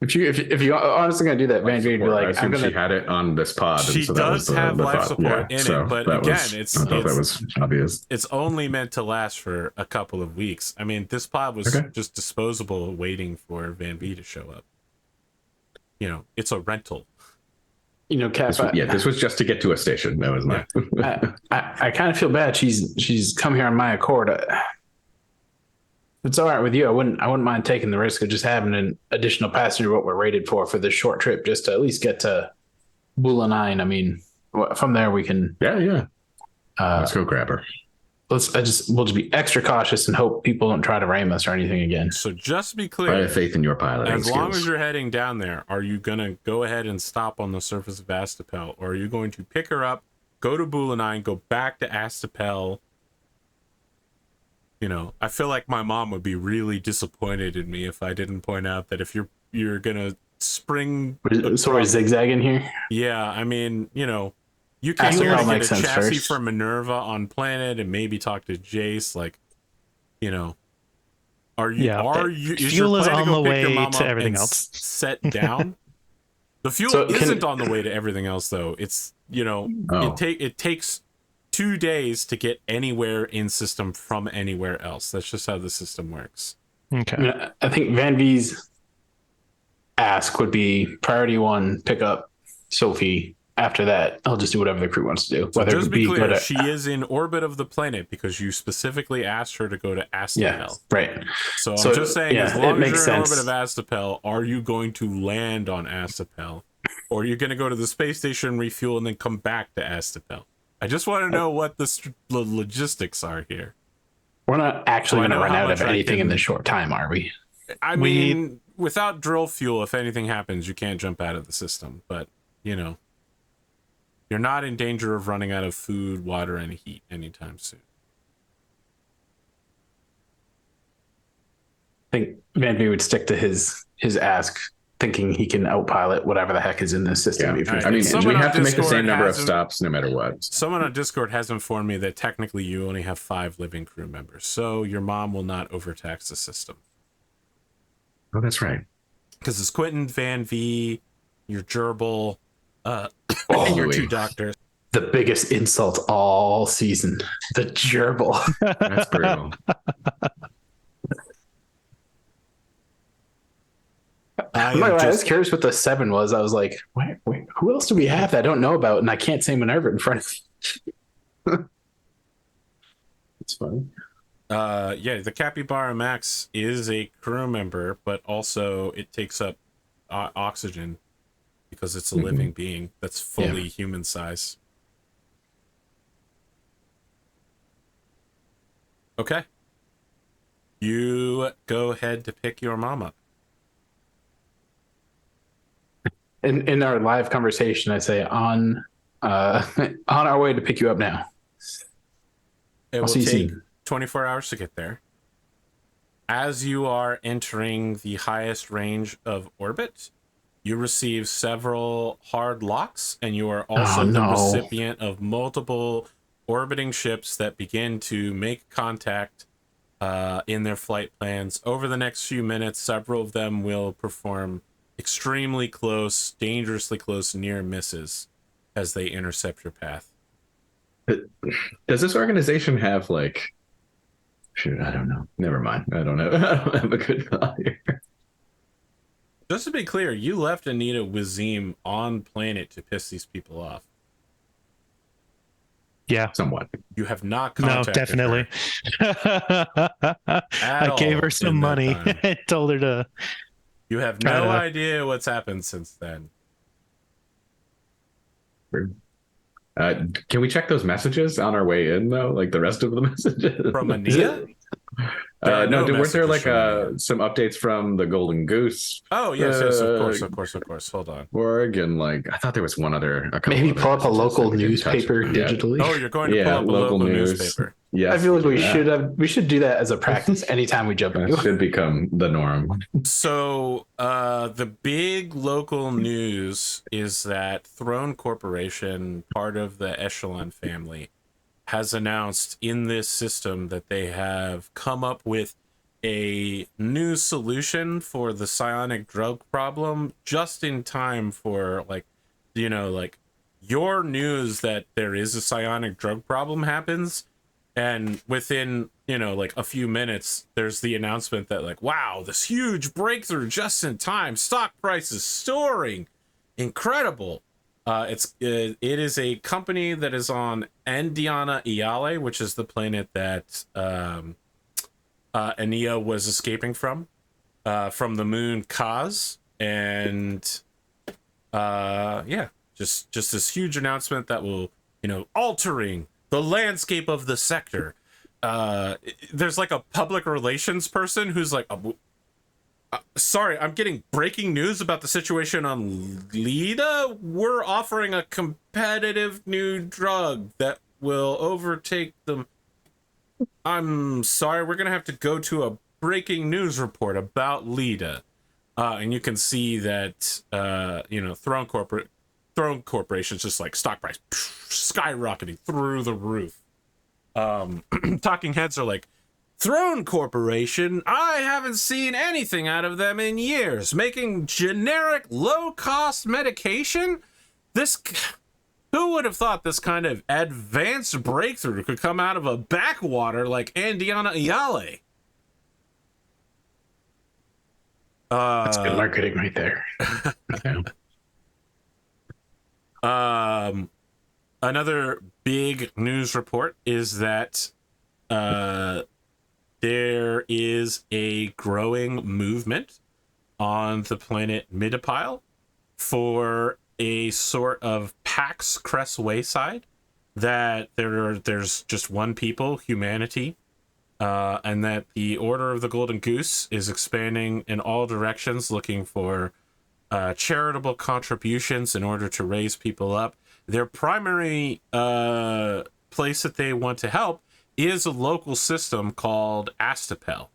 If you honestly gonna do that, Van-Vee would be I like, assume I'm gonna. she had it on this pod, She and so that was does have the life thought. support in so it, but that again, was, it's I thought that was obvious. it's only meant to last for a couple of weeks. I mean, this pod was Okay. just disposable, waiting for Van-Vee to show up. You know, it's a rental. Cap. This was just to get to a station. That was my. I kind of feel bad. She's come here on my accord. If it's all right with you, I wouldn't mind taking the risk of just having an additional passenger what we're rated for this short trip, just to at least get to Bula 9. I mean, from there we can. Yeah. Let's go grab her. We'll just be extra cautious and hope people don't try to ram us or anything again. So just to be I clear, have faith in your piloting as long as skills. you're heading down there, are you going to go ahead and stop on the surface of Astapel? Or are you going to pick her up, go to Bula 9, go back to Astapel? I feel like my mom would be really disappointed in me if I didn't point out that if you're going to spring... So we're zigzagging here? Yeah, I mean, you can Astapel get makes a sense chassis first. for MINERVA on planet and maybe talk to Jace, Are you? Is fuel your is plan on to go the pick your way mom to up everything and else. Set down. The fuel So isn't on the way to everything else, though. It's it takes 2 days to get anywhere in system from anywhere else. That's just how the system works. Okay. I think Van-Vee's ask would be priority 1, pick up Sophie. After that, I'll just do whatever the crew wants to do. So Whether just it be be clear, go to, she is in orbit of the planet because you specifically asked her to go to Astapel. yeah, right. So So, I'm just saying, yeah, as it long as makes you're in sense. orbit of Astapel, are you going to land on Astapel? Or are you going to go to the space station, refuel, and then come back to Astapel? I just want to know what the logistics are here. We're not actually So I going to know run how out much of I anything in can- this short time, are we? I mean, without drill fuel, if anything happens, you can't jump out of the system. But, you're not in danger of running out of food, water, and heat anytime soon. I think Van-Vee would stick to his ask, thinking he can outpilot whatever the heck is in this system. Yeah. Even if All right, he I mean, someone we on have to make the Discord same number of hasn't- stops no matter what. Someone on Discord has informed me that technically you only have 5 living crew members, so your mom will not overtax the system. Oh, that's right. Because it's Quentin, Van-Vee, your gerbil, and your Louis. 2 doctors. the biggest insult all season, the gerbil. That's brutal. I When am I was just, curious what the 7 was. I was like, wait, who else do we have that I don't know about? And I can't say MINERVA in front of me. It's funny. the Capybara Max is a crew member, but also it takes up oxygen because it's a living being that's fully human size. Okay. You go ahead to pick your mom up. In our live conversation, I say on our way to pick you up now. It I'll will see you take soon. 24 hours to get there. As you are entering the highest range of orbit, you receive several hard locks, and you are also the recipient of multiple orbiting ships that begin to make contact in their flight plans. Over the next few minutes, several of them will perform extremely close, dangerously close near misses as they intercept your path. Does this organization have like... Shoot, I don't know. Never mind. I don't know. I don't have a good thought here. Just to be clear, you left Anita Wazim on planet to piss these people off. Yeah. Somewhat. You have not No, contacted definitely. her at I gave all her some in that money time. and told her to. You have Try no to- idea what's happened since then. Can we check those messages on our way in, though? Like the rest of the messages? From Anita? There are No, weren't there messages like from Anita. some updates from the Golden Goose? Oh, yes, of course. Hold on. Oregon, like I thought there was a couple Maybe other pull up a messages local that we didn't touch newspaper yet. digitally. Oh, you're going to Yeah, pull up a local local news. newspaper. Yes, I feel like yeah. we should do that as a practice anytime we jump That into. should become the norm. So the big local news is that Throne Corporation, part of the Echelon family, has announced in this system that they have come up with a new solution for the psionic drug problem just in time for, like, like your news that there is a psionic drug problem happens, and within like a few minutes there's the announcement that, like, wow, this huge breakthrough just in time, stock prices soaring, incredible. It is a company that is on KainDamael, which is the planet that Ania was escaping from the moon Kaz, and yeah, just this huge announcement that will, altering the landscape of the sector. There's like a public relations person who's like, sorry, I'm getting breaking news about the situation on Leda. We're offering a competitive new drug that will overtake them. I'm sorry, we're going to have to go to a breaking news report about Leda. And you can see that, Throne Corporation's just like stock price skyrocketing through the roof. Talking heads are like, Throne Corporation, I haven't seen anything out of them in years. Making generic, low-cost medication? Who would have thought this kind of advanced breakthrough could come out of a backwater like KainDamael? That's good marketing right there. Another big news report is that there is a growing movement on the planet Midipile for a sort of Pax Cress Wayside, that there's just one people, humanity, and that the Order of the Golden Goose is expanding in all directions, looking for charitable contributions in order to raise people up. Their primary place that they want to help is a local system called Astapel.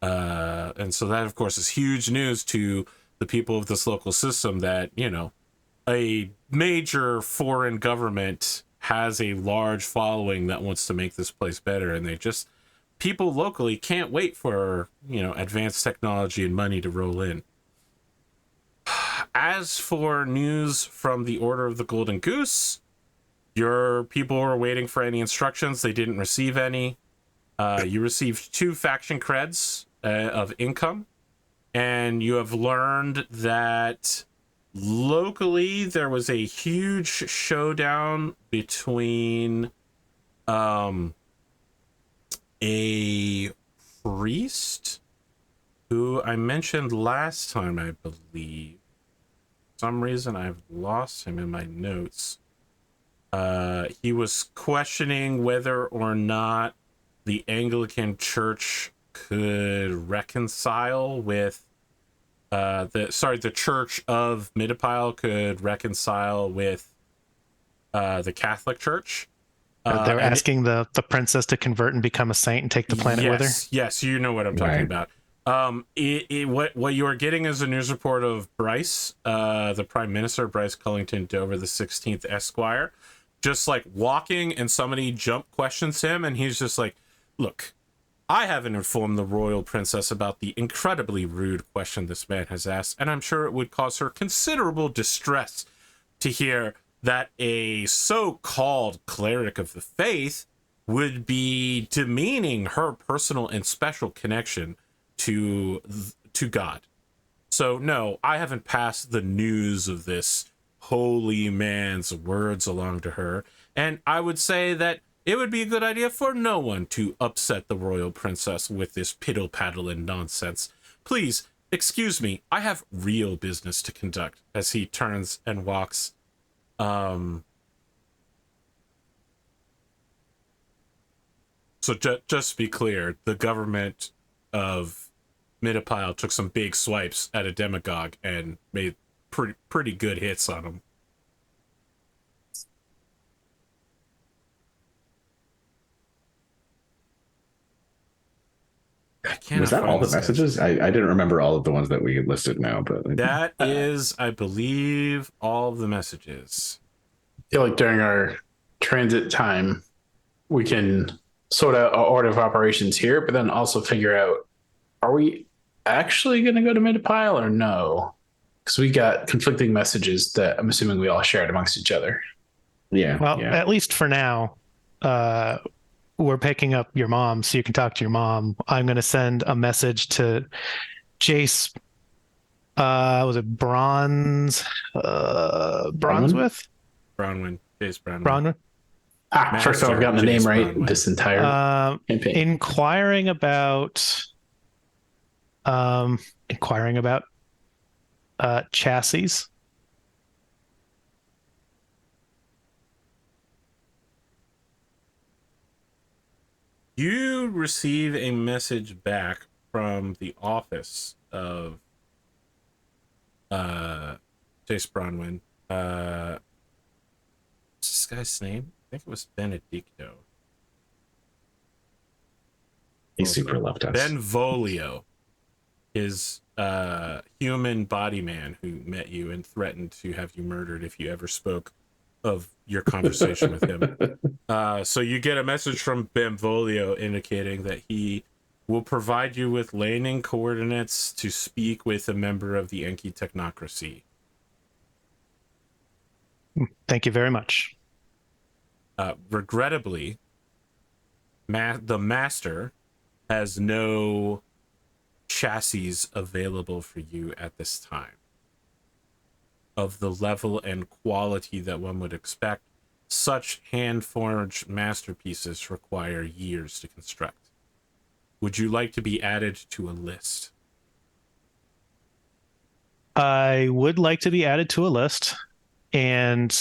And so that, of course, is huge news to the people of this local system, that, a major foreign government has a large following that wants to make this place better. And people locally can't wait for, advanced technology and money to roll in. As for news from the Order of the Golden Goose, your people were waiting for any instructions. They didn't receive any. You received 2 faction creds of income, and you have learned that locally there was a huge showdown between a priest who I mentioned last time, I believe. For some reason I've lost him in my notes. He was questioning whether or not the Anglican Church could reconcile with the Church of Midipile could reconcile with the Catholic Church. They were asking the princess to convert and become a saint and take the planet with her. Yes, you know what I'm talking about. What you are getting is a news report of Bryce, the Prime Minister, Bryce Cullington Dover the 16th Esquire, just like walking, and somebody questions him, and he's just like, look, I haven't informed the royal princess about the incredibly rude question this man has asked, and I'm sure it would cause her considerable distress to hear that a so-called cleric of the faith would be demeaning her personal and special connection to God. So no, I haven't passed the news of this holy man's words along to her, and I would say that it would be a good idea for no one to upset the royal princess with this piddle-paddle and nonsense. Please, excuse me, I have real business to conduct, as he turns and walks. So just to be clear, the government of Midipile took some big swipes at a demagogue and made pretty good hits on him. can't. Was that all the find this messages? I didn't remember all of the ones that we listed now, but That is, I believe, all of the messages. I feel like during our transit time, we can sort out our order of operations here, but then also figure out, are we actually going to go to Midpile or no? Because we got conflicting messages that I'm assuming we all shared amongst each other. yeah. Well, yeah. at least for now, we're picking up your mom, so you can talk to your mom. I'm going to send a message to Jace. Was it Bronze? Bronzewith? Bronwyn. Jace Bronwyn. Bronwyn? First time I've gotten the name Jace right Brownway. this entire campaign. Inquiring about chassis. You receive a message back from the office of Jace Bronwyn. What's this guy's name? I think it was Benedicto. He super loved us. Benvolio, his human body man who met you and threatened to have you murdered if you ever spoke of your conversation with him. So you get a message from Benvolio indicating that he will provide you with landing coordinates to speak with a member of the Enki technocracy. Thank you very much. Regrettably, the master has no chassis available for you at this time of the level and quality that one would expect. Such hand-forged masterpieces require years to construct. Would you like to be added to a list? I would like to be added to a list, and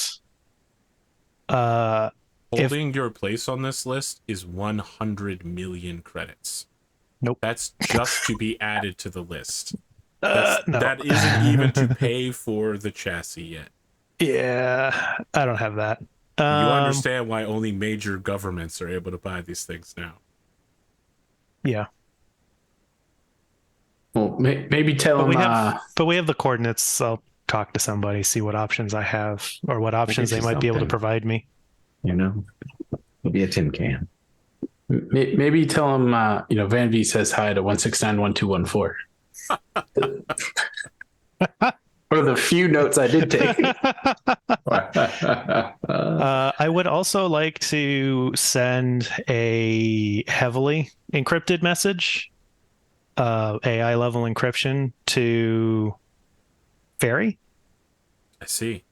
holding your place on this list is 100 million credits. Nope. That's just to be added to the list. No. That isn't even to pay for the chassis yet. Yeah, I don't have that. You understand why only major governments are able to buy these things now. Yeah. Well, maybe tell him. But we have the coordinates. I'll talk to somebody, see what options I have, or what options they might be able to provide me. You know, maybe a tin can. Maybe tell him. Van-Vee says hi to 169-1214. One of the few notes I did take. I would also like to send a heavily encrypted message, AI level encryption, to Fairy. I see.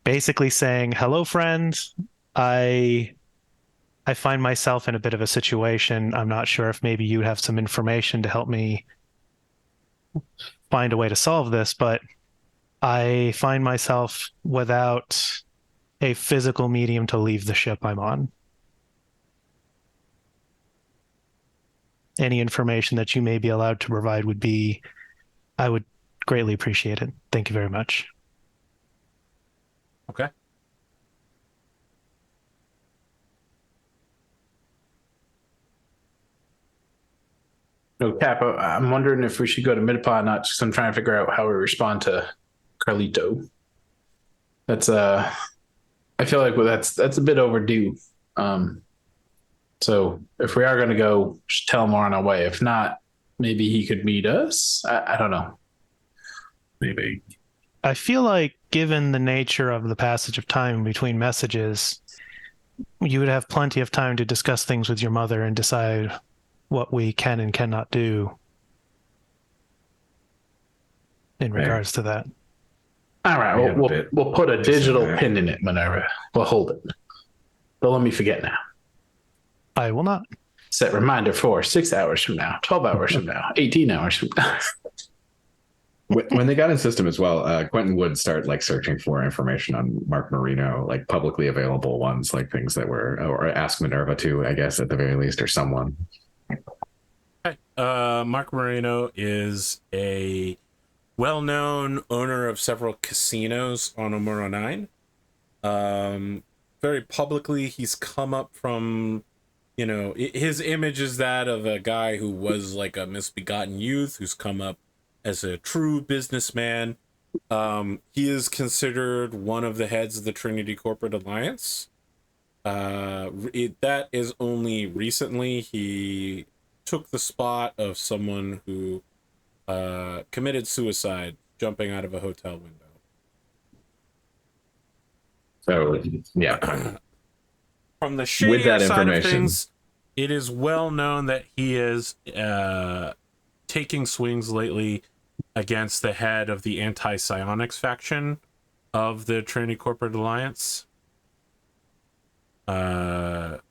Basically saying, hello, friend. I find myself in a bit of a situation. I'm not sure if maybe you have some information to help me find a way to solve this, but I find myself without a physical medium to leave the ship I'm on. Any information that you may be allowed to provide I would greatly appreciate it. Thank you very much. Okay. No, Cap, I'm wondering if we should go to Midpod or not, just I'm trying to figure out how we respond to Carlito. That's I feel like that's a bit overdue. So if we are going to go, just tell him we're on our way. If not, maybe he could meet us. I don't know. Maybe. I feel like given the nature of the passage of time between messages, you would have plenty of time to discuss things with your mother and decide what we can and cannot do in regards to that. All right, we'll put a digital pin in it, Minerva. We'll hold it. Don't let me forget now. I will not. Set reminder for 6 hours from now, 12 hours from now, 18 hours from now. When they got in system as well, Quentin would start searching for information on Mark Marino, publicly available ones, things that were, or ask Minerva too, I guess, at the very least, or someone. Okay. Mark Marino is a well-known owner of several casinos on Omuro 9. Very publicly, he's come up from you know, his image is that of a guy who was like a misbegotten youth who's come up as a true businessman. He is considered one of the heads of the Trinity Corporate Alliance. That is only recently he took the spot of someone who committed suicide jumping out of a hotel window. So, yeah. From the shadier that side of information, things, it is well known that he is taking swings lately against the head of the anti-Psionics faction of the Trinity Corporate Alliance.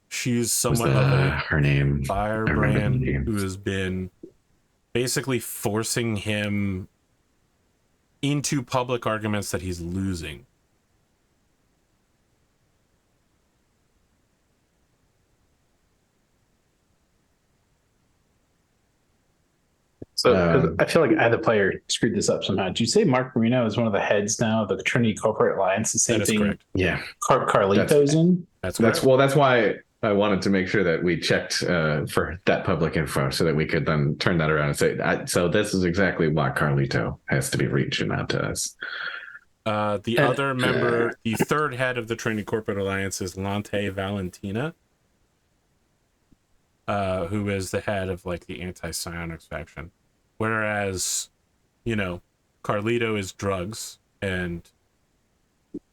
She's somewhat of a her name firebrand who has been basically forcing him into public arguments that he's losing. So 'cause I feel like I, the player, screwed this up somehow. Did you say Mark Marino is one of the heads now of the Trinity Corporate Alliance? The same That is thing. correct. Yeah. Carlito's in. That's correct. That's why I wanted to make sure that we checked for that public info so that we could then turn that around and say, so this is exactly why Carlito has to be reaching out to us. The other member, the third head of the Trinity Corporate Alliance is Lante Valentina, who is the head of like the anti-Psionics faction. Whereas, you know, Carlito is drugs and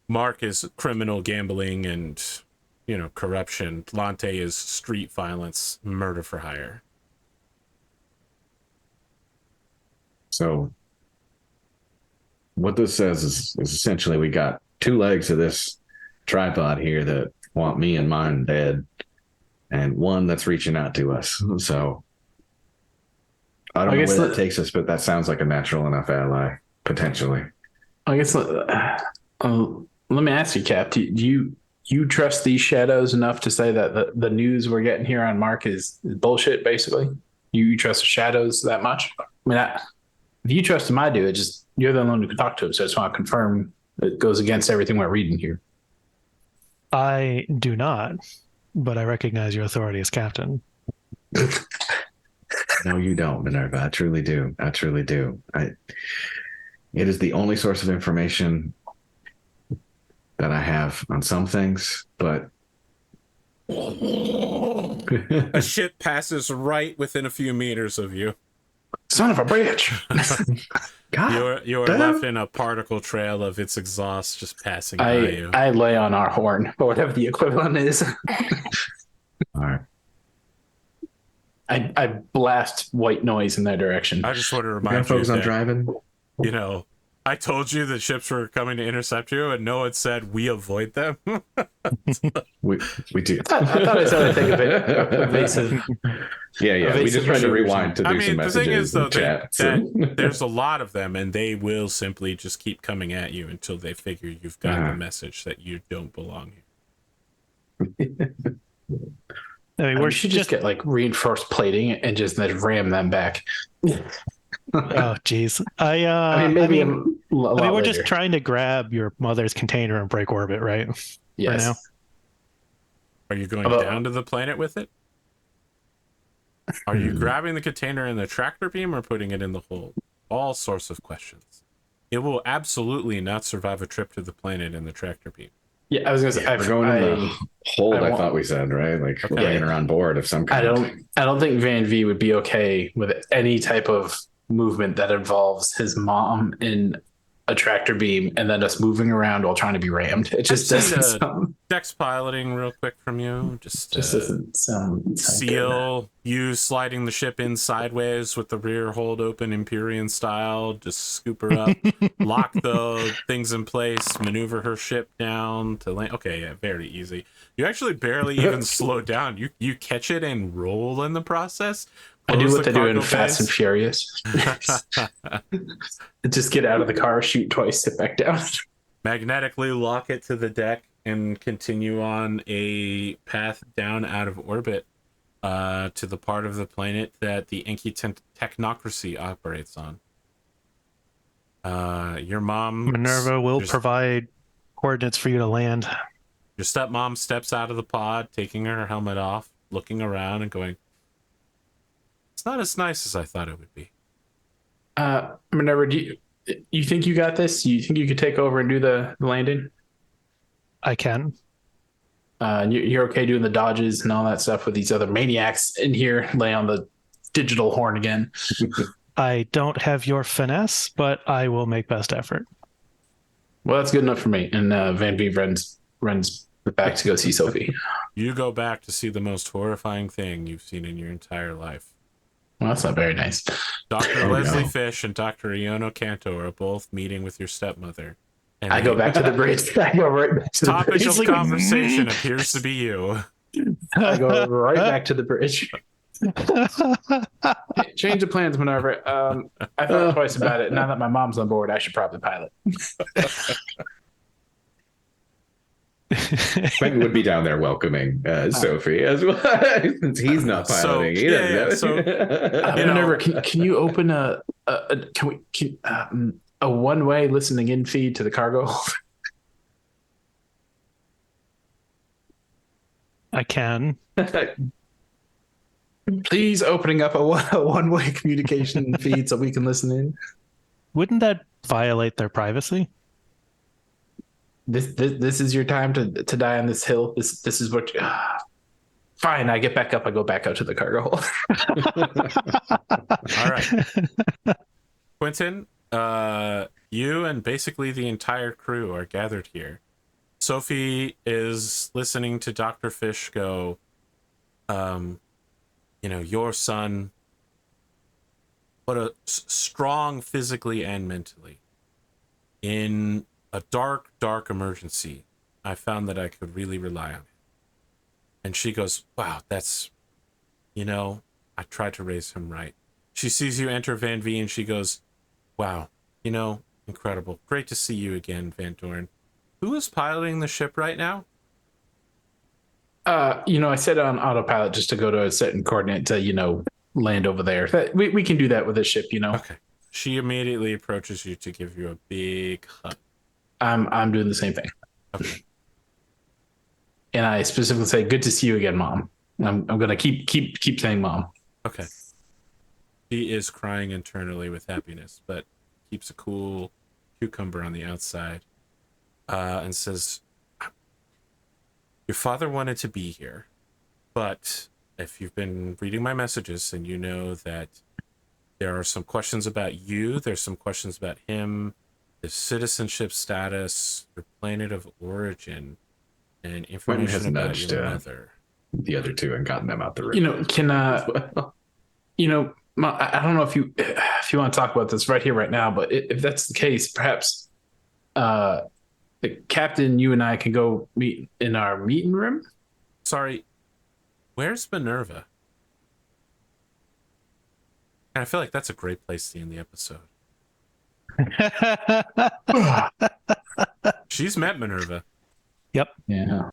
Mark is criminal gambling and, you know, corruption. Lante is street violence, murder for hire. So what this says is essentially we got two legs of this tripod here that want me and mine dead, and one that's reaching out to us. So I don't know where that takes us, but that sounds like a natural enough ally, potentially. I guess let me ask you, Cap, do you trust these shadows enough to say that the news we're getting here on Mark is bullshit, basically? You trust the shadows that much? I mean, if you trust him, I do. It just, you're the one who can talk to him, so I just want to confirm it goes against everything we're reading here. I do not, but I recognize your authority as captain. No, you don't, Minerva. I truly do. I truly do. It is the only source of information that I have on some things, but A ship passes right within a few meters of you. Son of a bitch. God, You're left in a particle trail of its exhaust just passing by you. I lay on our horn, or whatever the equivalent is. All right. I blast white noise in their direction. I just want to You remind got you folks on that, driving? you know, I told you that ships were coming to intercept you, and no one said we avoid them. We do. I thought I said anything evasive. Yeah. We just tried to rewind to do I some mean, the messages thing is, though, in chat. that there's a lot of them, and they will simply just keep coming at you until they figure you've got the message that you don't belong here. I mean, We should just get like reinforced plating and just then ram them back. Oh, geez. Maybe we're just trying to grab your mother's container and break orbit, right? Yes. For now. Are you going down to the planet with it? Are you grabbing the container in the tractor beam or putting it in the hold? All sorts of questions. It will absolutely not survive a trip to the planet in the tractor beam. Yeah, I was gonna say we're going in the hold. I thought we said, right? Like bringing her on board of some kind. I don't think Van-Vee would be okay with any type of movement that involves his mom in a tractor beam and then us moving around while trying to be rammed. It just doesn't sound... Dex piloting real quick from you. Just doesn't sound seal you sliding the ship in sideways with the rear hold open Empyrean style. Just scoop her up, lock the things in place, maneuver her ship down to land. Okay, yeah, very easy. You actually barely even slow down. You catch it and roll in the process. I do what they do in Fast and Furious. Just get out of the car, shoot twice, sit back down. Magnetically lock it to the deck and continue on a path down out of orbit to the part of the planet that the Enki technocracy operates on. Your mom... Minerva will provide coordinates for you to land. Your stepmom steps out of the pod, taking her helmet off. looking around and going, it's not as nice as I thought it would be. Minerva, do you think you got this? You think you could take over and do the landing? I can. You're okay doing the dodges and all that stuff with these other maniacs in here, lay on the digital horn again. I don't have your finesse, but I will make best effort. Well, that's good enough for me. And Van-Vee runs back to go see Sophie. You go back to see the most horrifying thing you've seen in your entire life. Well, that's not very nice. Dr. Leslie Fish and Dr. Iono Canto are both meeting with your stepmother. And I go back to the bridge. I go right back to the bridge. Topic of conversation appears to be you. I go right back to the bridge. Change of plans, Minerva. I thought twice about it. Now that my mom's on board, I should probably pilot. Quentin would be down there welcoming Sophie as well, since he's not piloting. Minerva, can you open a one-way listening in feed to the cargo? I can. Please opening up a one-way communication feed so we can listen in. Wouldn't that violate their privacy? This is your time to die on this hill. This is what. Fine, I get back up. I go back out to the cargo hold. All right, Quentin. You and basically the entire crew are gathered here. Sophie is listening to Dr. Fish go, your son, what a strong physically and mentally. In a dark, dark emergency, I found that I could really rely on him. And she goes, wow, that's, I tried to raise him right. She sees you enter Van-Vee and she goes, wow, incredible. Great to see you again, Vandorn. Who is piloting the ship right now? I set it on autopilot just to go to a certain coordinate to, land over there. We can do that with this ship, Okay. She immediately approaches you to give you a big hug. I'm doing the same thing. Okay. And I specifically say, good to see you again, Mom. I'm going to keep saying Mom. Okay. She is crying internally with happiness, but keeps a cool cucumber on the outside and says, your father wanted to be here, but if you've been reading my messages and you know that there are some questions about you, there's some questions about him, his citizenship status, your planet of origin, and information about your mother. The other two and gotten them out the room. I don't know if you want to talk about this right here, right now, but if that's the case, perhaps the captain, you and I can go meet in our meeting room. Sorry, where's Minerva? And I feel like that's a great place to end the episode. She's met Minerva. Yep. Yeah.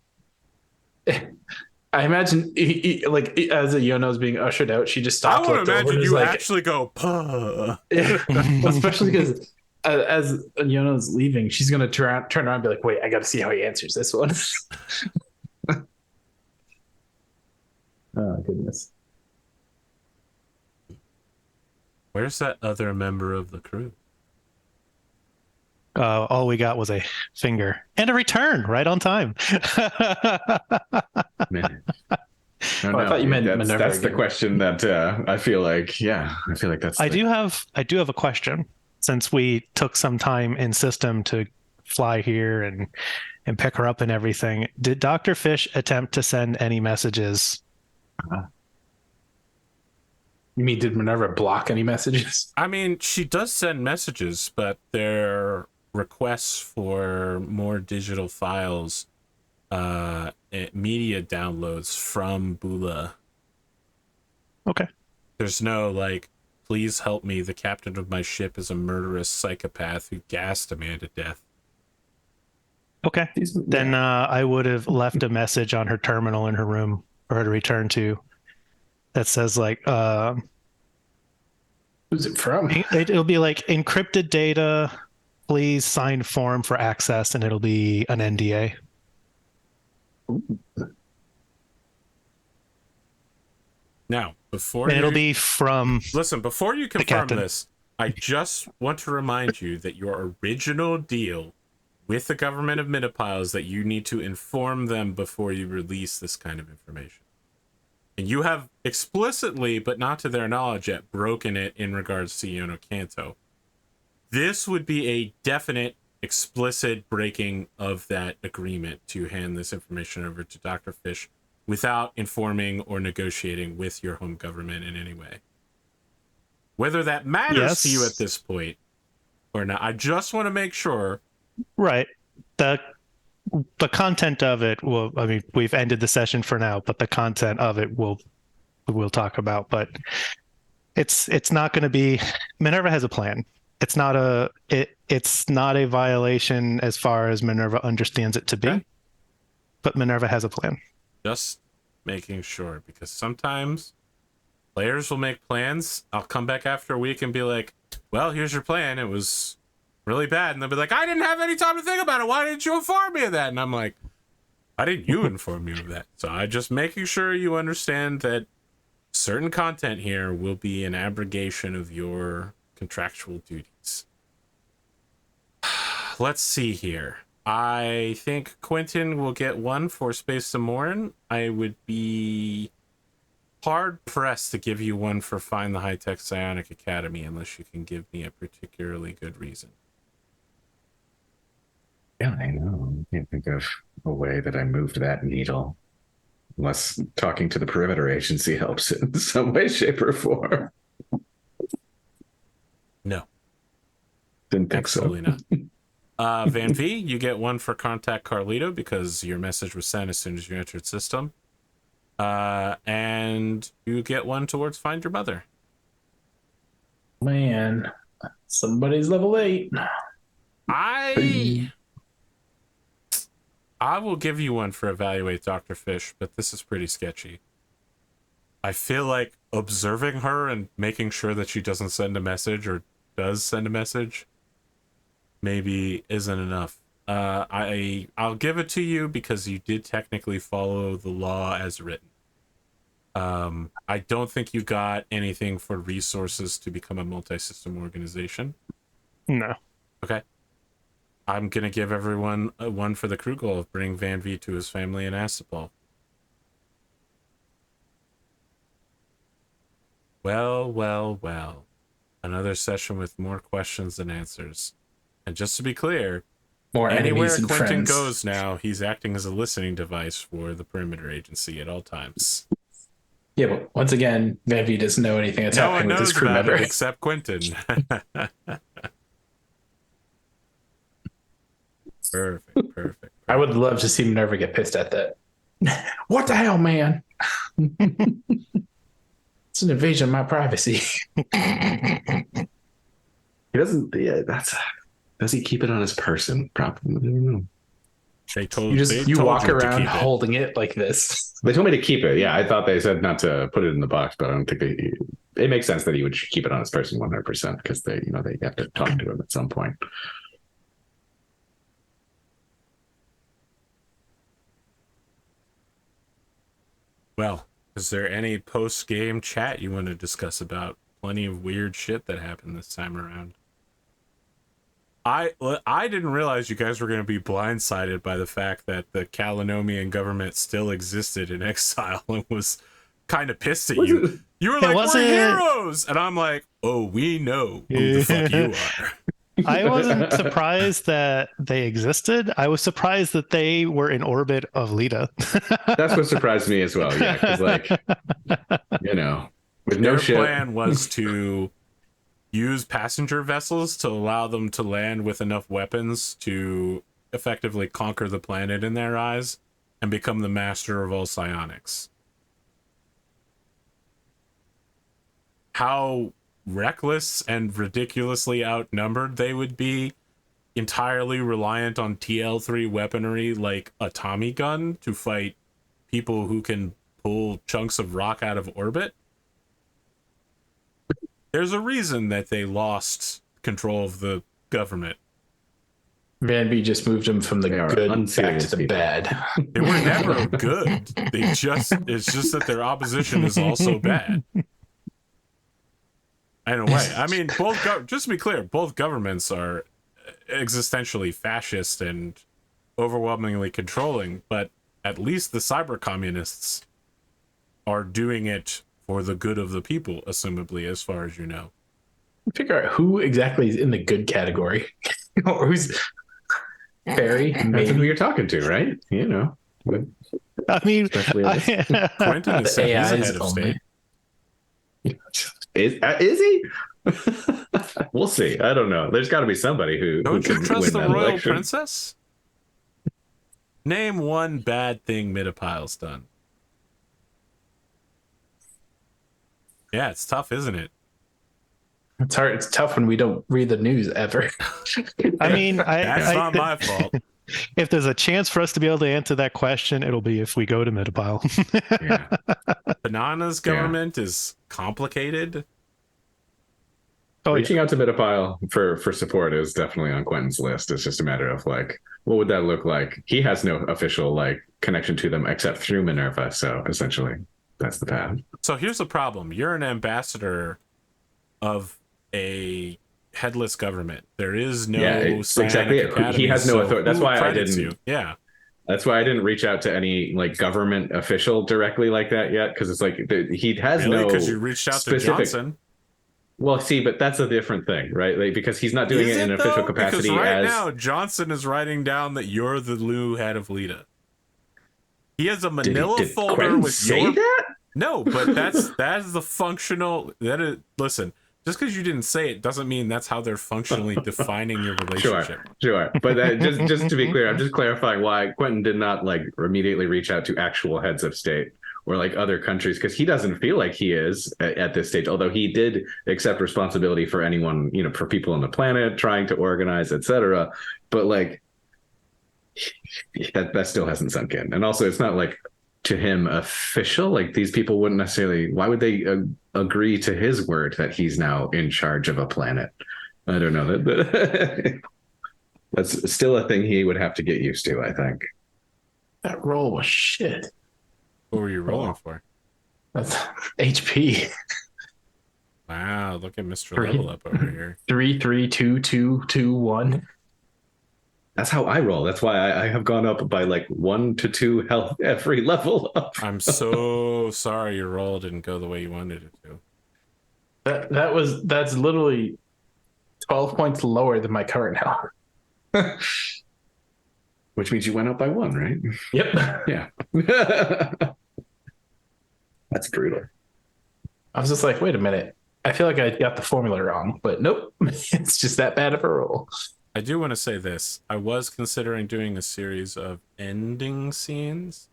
I imagine, as Iono's being ushered out, she just stopped. I would imagine you actually go, puh. Well, especially because as Iono's leaving, she's going to turn around and be like, wait, I got to see how he answers this one. Oh, goodness. Where's that other member of the crew? All we got was a finger and a return right on time. Man. I thought you meant Minerva. That's the question that I feel like that's. I do have a question, since we took some time in system to fly here and pick her up and everything. Did Dr. Fish attempt to send any messages? You mean, did Minerva block any messages? I mean, she does send messages, but they're requests for more digital files, media downloads from Bula. Okay. There's no please help me, the captain of my ship is a murderous psychopath who gassed a man to death. Okay. Then I would have left a message on her terminal in her room for her to return to that says who's it from? It'll be encrypted data, please sign form for access, and it'll be an NDA. Ooh. Now, before And it'll you be from listen, before you confirm captain. this, I just want to remind you that your original deal with the government of Midapile is that you need to inform them before you release this kind of information. And you have explicitly, but not to their knowledge yet, broken it in regards to Yono Kanto. This would be a definite, explicit breaking of that agreement to hand this information over to Dr. Fish without informing or negotiating with your home government in any way. Whether that matters to you at this point or not, I just want to make sure. Right. The content of it will, I mean, we've ended the session for now, but the content of it we'll talk about. But it's not going to be, MINERVA has a plan. It's not a violation as far as MINERVA understands it to be, Okay. but MINERVA has a plan. Just making sure, because sometimes players will make plans. I'll come back after a week and be like, well, here's your plan. It was really bad. And they'll be like, I didn't have any time to think about it. Why didn't you inform me of that? And I'm like, why didn't you inform me of that? So I just making sure you understand that certain content here will be an abrogation of your contractual duties. Let's see here. I think Quentin will get one for Space Samoran. I would be hard pressed to give you one for Find the High-Tech Psionic Academy unless you can give me a particularly good reason. Yeah, I know. I can't think of a way that I moved that needle. Unless talking to the perimeter agency helps in some way, shape, or form. No. Didn't think Absolutely so. not. Van-Vee, you get one for Contact Carlito because your message was sent as soon as you entered system. And you get one towards Find Your Mother. Man, somebody's level 8. I will give you one for Evaluate Dr. Fish, but this is pretty sketchy. I feel like observing her and making sure that she doesn't send a message or does send a message maybe isn't enough. I'll give it to you because you did technically follow the law as written. I don't think you got anything for resources to become a multi-system organization. No. Okay. I'm going to give everyone one for the crew goal of bringing Van-Vee to his family in Astapal. Well. Another session with more questions than answers. And just to be clear, More anywhere enemies and Quentin friends. goes now, he's acting as a listening device for the perimeter agency at all times. Yeah, but once again, Van-Vee doesn't know anything that's No one happening with his knows crew about member. it except Quentin. Perfect. I would love to see Minerva get pissed at that. What the hell, man? It's an invasion of my privacy. He doesn't. Yeah, does he keep it on his person? Probably. I don't know. They told You walk you to around keep it. holding it like this. They told me to keep it. Yeah, I thought they said not to put it in the box, but I don't think it makes sense that he would keep it on his person 100% because they have to talk to him at some point. Well, is there any post-game chat you want to discuss about? Plenty of weird shit that happened this time around. I didn't realize you guys were going to be blindsided by the fact that the Kalanomian government still existed in exile and was kind of pissed at you. You were like, we're heroes! And I'm like, oh, we know who the fuck you are. I wasn't surprised that they existed. I was surprised that they were in orbit of Lita. That's what surprised me as well. Yeah, because with no Their ship. plan was to use passenger vessels to allow them to land with enough weapons to effectively conquer the planet in their eyes and become the master of all psionics. How reckless and ridiculously outnumbered they would be, entirely reliant on TL3 weaponry like a Tommy gun to fight people who can pull chunks of rock out of orbit. There's a reason that they lost control of the government. Van-Vee just moved him from the They are good back to unserious the people. bad. They were never good. It's just that their opposition is also bad. In a way. I mean, just to be clear, both governments are existentially fascist and overwhelmingly controlling, but at least the cyber communists are doing it for the good of the people, assumably, as far as you know. Figure out who exactly is in the good category. Or who's Barry? Depends on who you're talking to, right? You know. I mean, Especially Quentin is The he's AIs ahead of only. state. Is he? We'll see. I don't know. There's got to be somebody who Don't you can trust win the that royal election. princess? Name one bad thing Metapile's done. Yeah, it's tough, isn't it? It's hard. It's tough when we don't read the news ever. I mean, That's not my fault. if there's a chance for us to be able to answer that question, it'll be if we go to Midapile. Yeah. Banana's government is complicated. Oh, yeah. Reaching out to Midapile for support is definitely on Quentin's list. It's just a matter of like, what would that look like? He has no official like connection to them except through MINERVA. So essentially, that's the path. So here's the problem. You're an ambassador of a headless government. There is no it's Psionic exactly it. Academy, He has no so authority. That's who why I credits didn't. you? Yeah. That's why I didn't reach out to any like government official directly like that yet, because it's like he has Really? no. Because you reached out to Johnson. Well, see, but that's a different thing, right? Like, because he's not doing Is it in it, official though? capacity Because right as now Johnson is writing down that you're the new head of LIDA. He has a Manila did folder Quentin with say your that? No, but that is the functional. That is, listen, just because you didn't say it doesn't mean that's how they're functionally defining your relationship. Sure. But just to be clear, I'm just clarifying why Quentin did not like immediately reach out to actual heads of state or like other countries, because he doesn't feel like he is at this stage, although he did accept responsibility for anyone, you know, for people on the planet trying to organize, etc. But like that still hasn't sunk in. And also it's not like to him official, like these people wouldn't necessarily, why would they agree to his word that he's now in charge of a planet? I don't know. That's still a thing he would have to get used to, I think. That roll was shit. What were you rolling for? That's HP. Wow, look at Mr. Level Up over here. 3, 3, 2, 2, 2, 1. That's how I roll. That's why I have gone up by like 1 to 2 health every level up. I'm so sorry your roll didn't go the way you wanted it to. That's literally 12 points lower than my current health. Which means you went up by 1, right? Yep. Yeah. That's brutal. I was just like, wait a minute. I feel like I got the formula wrong, but nope. It's just that bad of a roll. I do want to say this. I was considering doing a series of ending scenes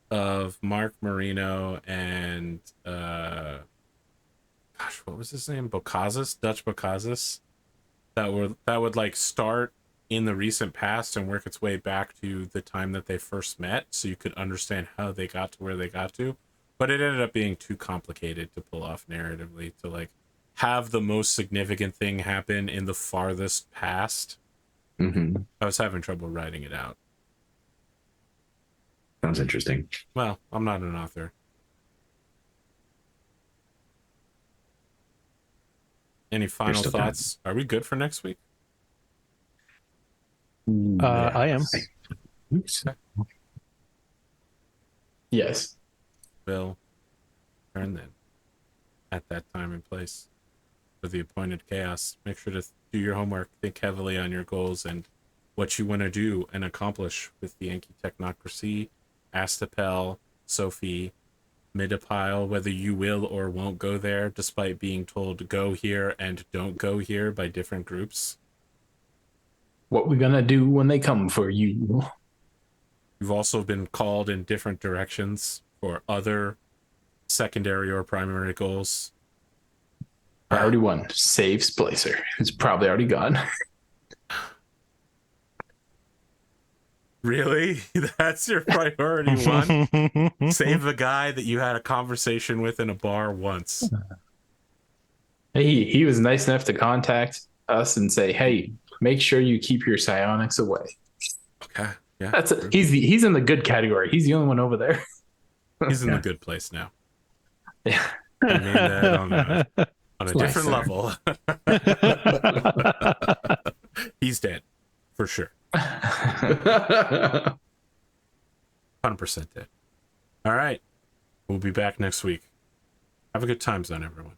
of Mark Marino and gosh, what was his name? Bokazis, Dutch Bokazis. That would like start in the recent past and work its way back to the time that they first met, so you could understand how they got to where they got to. But it ended up being too complicated to pull off narratively, to like have the most significant thing happen in the farthest past. Mm-hmm. I was having trouble writing it out. Sounds interesting. Well, I'm not an author. Any final still thoughts? Are we good for next week? I am. Yes. Will turn then at that time and place for the appointed chaos. Make sure to do your homework, think heavily on your goals and what you want to do and accomplish with the Yankee Technocracy, Astapel, Sophie, Midapile, whether you will or won't go there, despite being told to go here and don't go here by different groups. What we gonna do when they come for you? You've also been called in different directions for other secondary or primary goals. Priority 1, save Splicer. It's probably already gone. Really? That's your priority one? Save a guy that you had a conversation with in a bar once. He was nice enough to contact us and say, hey, make sure you keep your psionics away. Okay. Yeah. He's in the good category. He's the only one over there. He's in the good place now. Yeah. I mean that on a different level. He's dead. For sure. 100% dead. All right. We'll be back next week. Have a good time zone, everyone.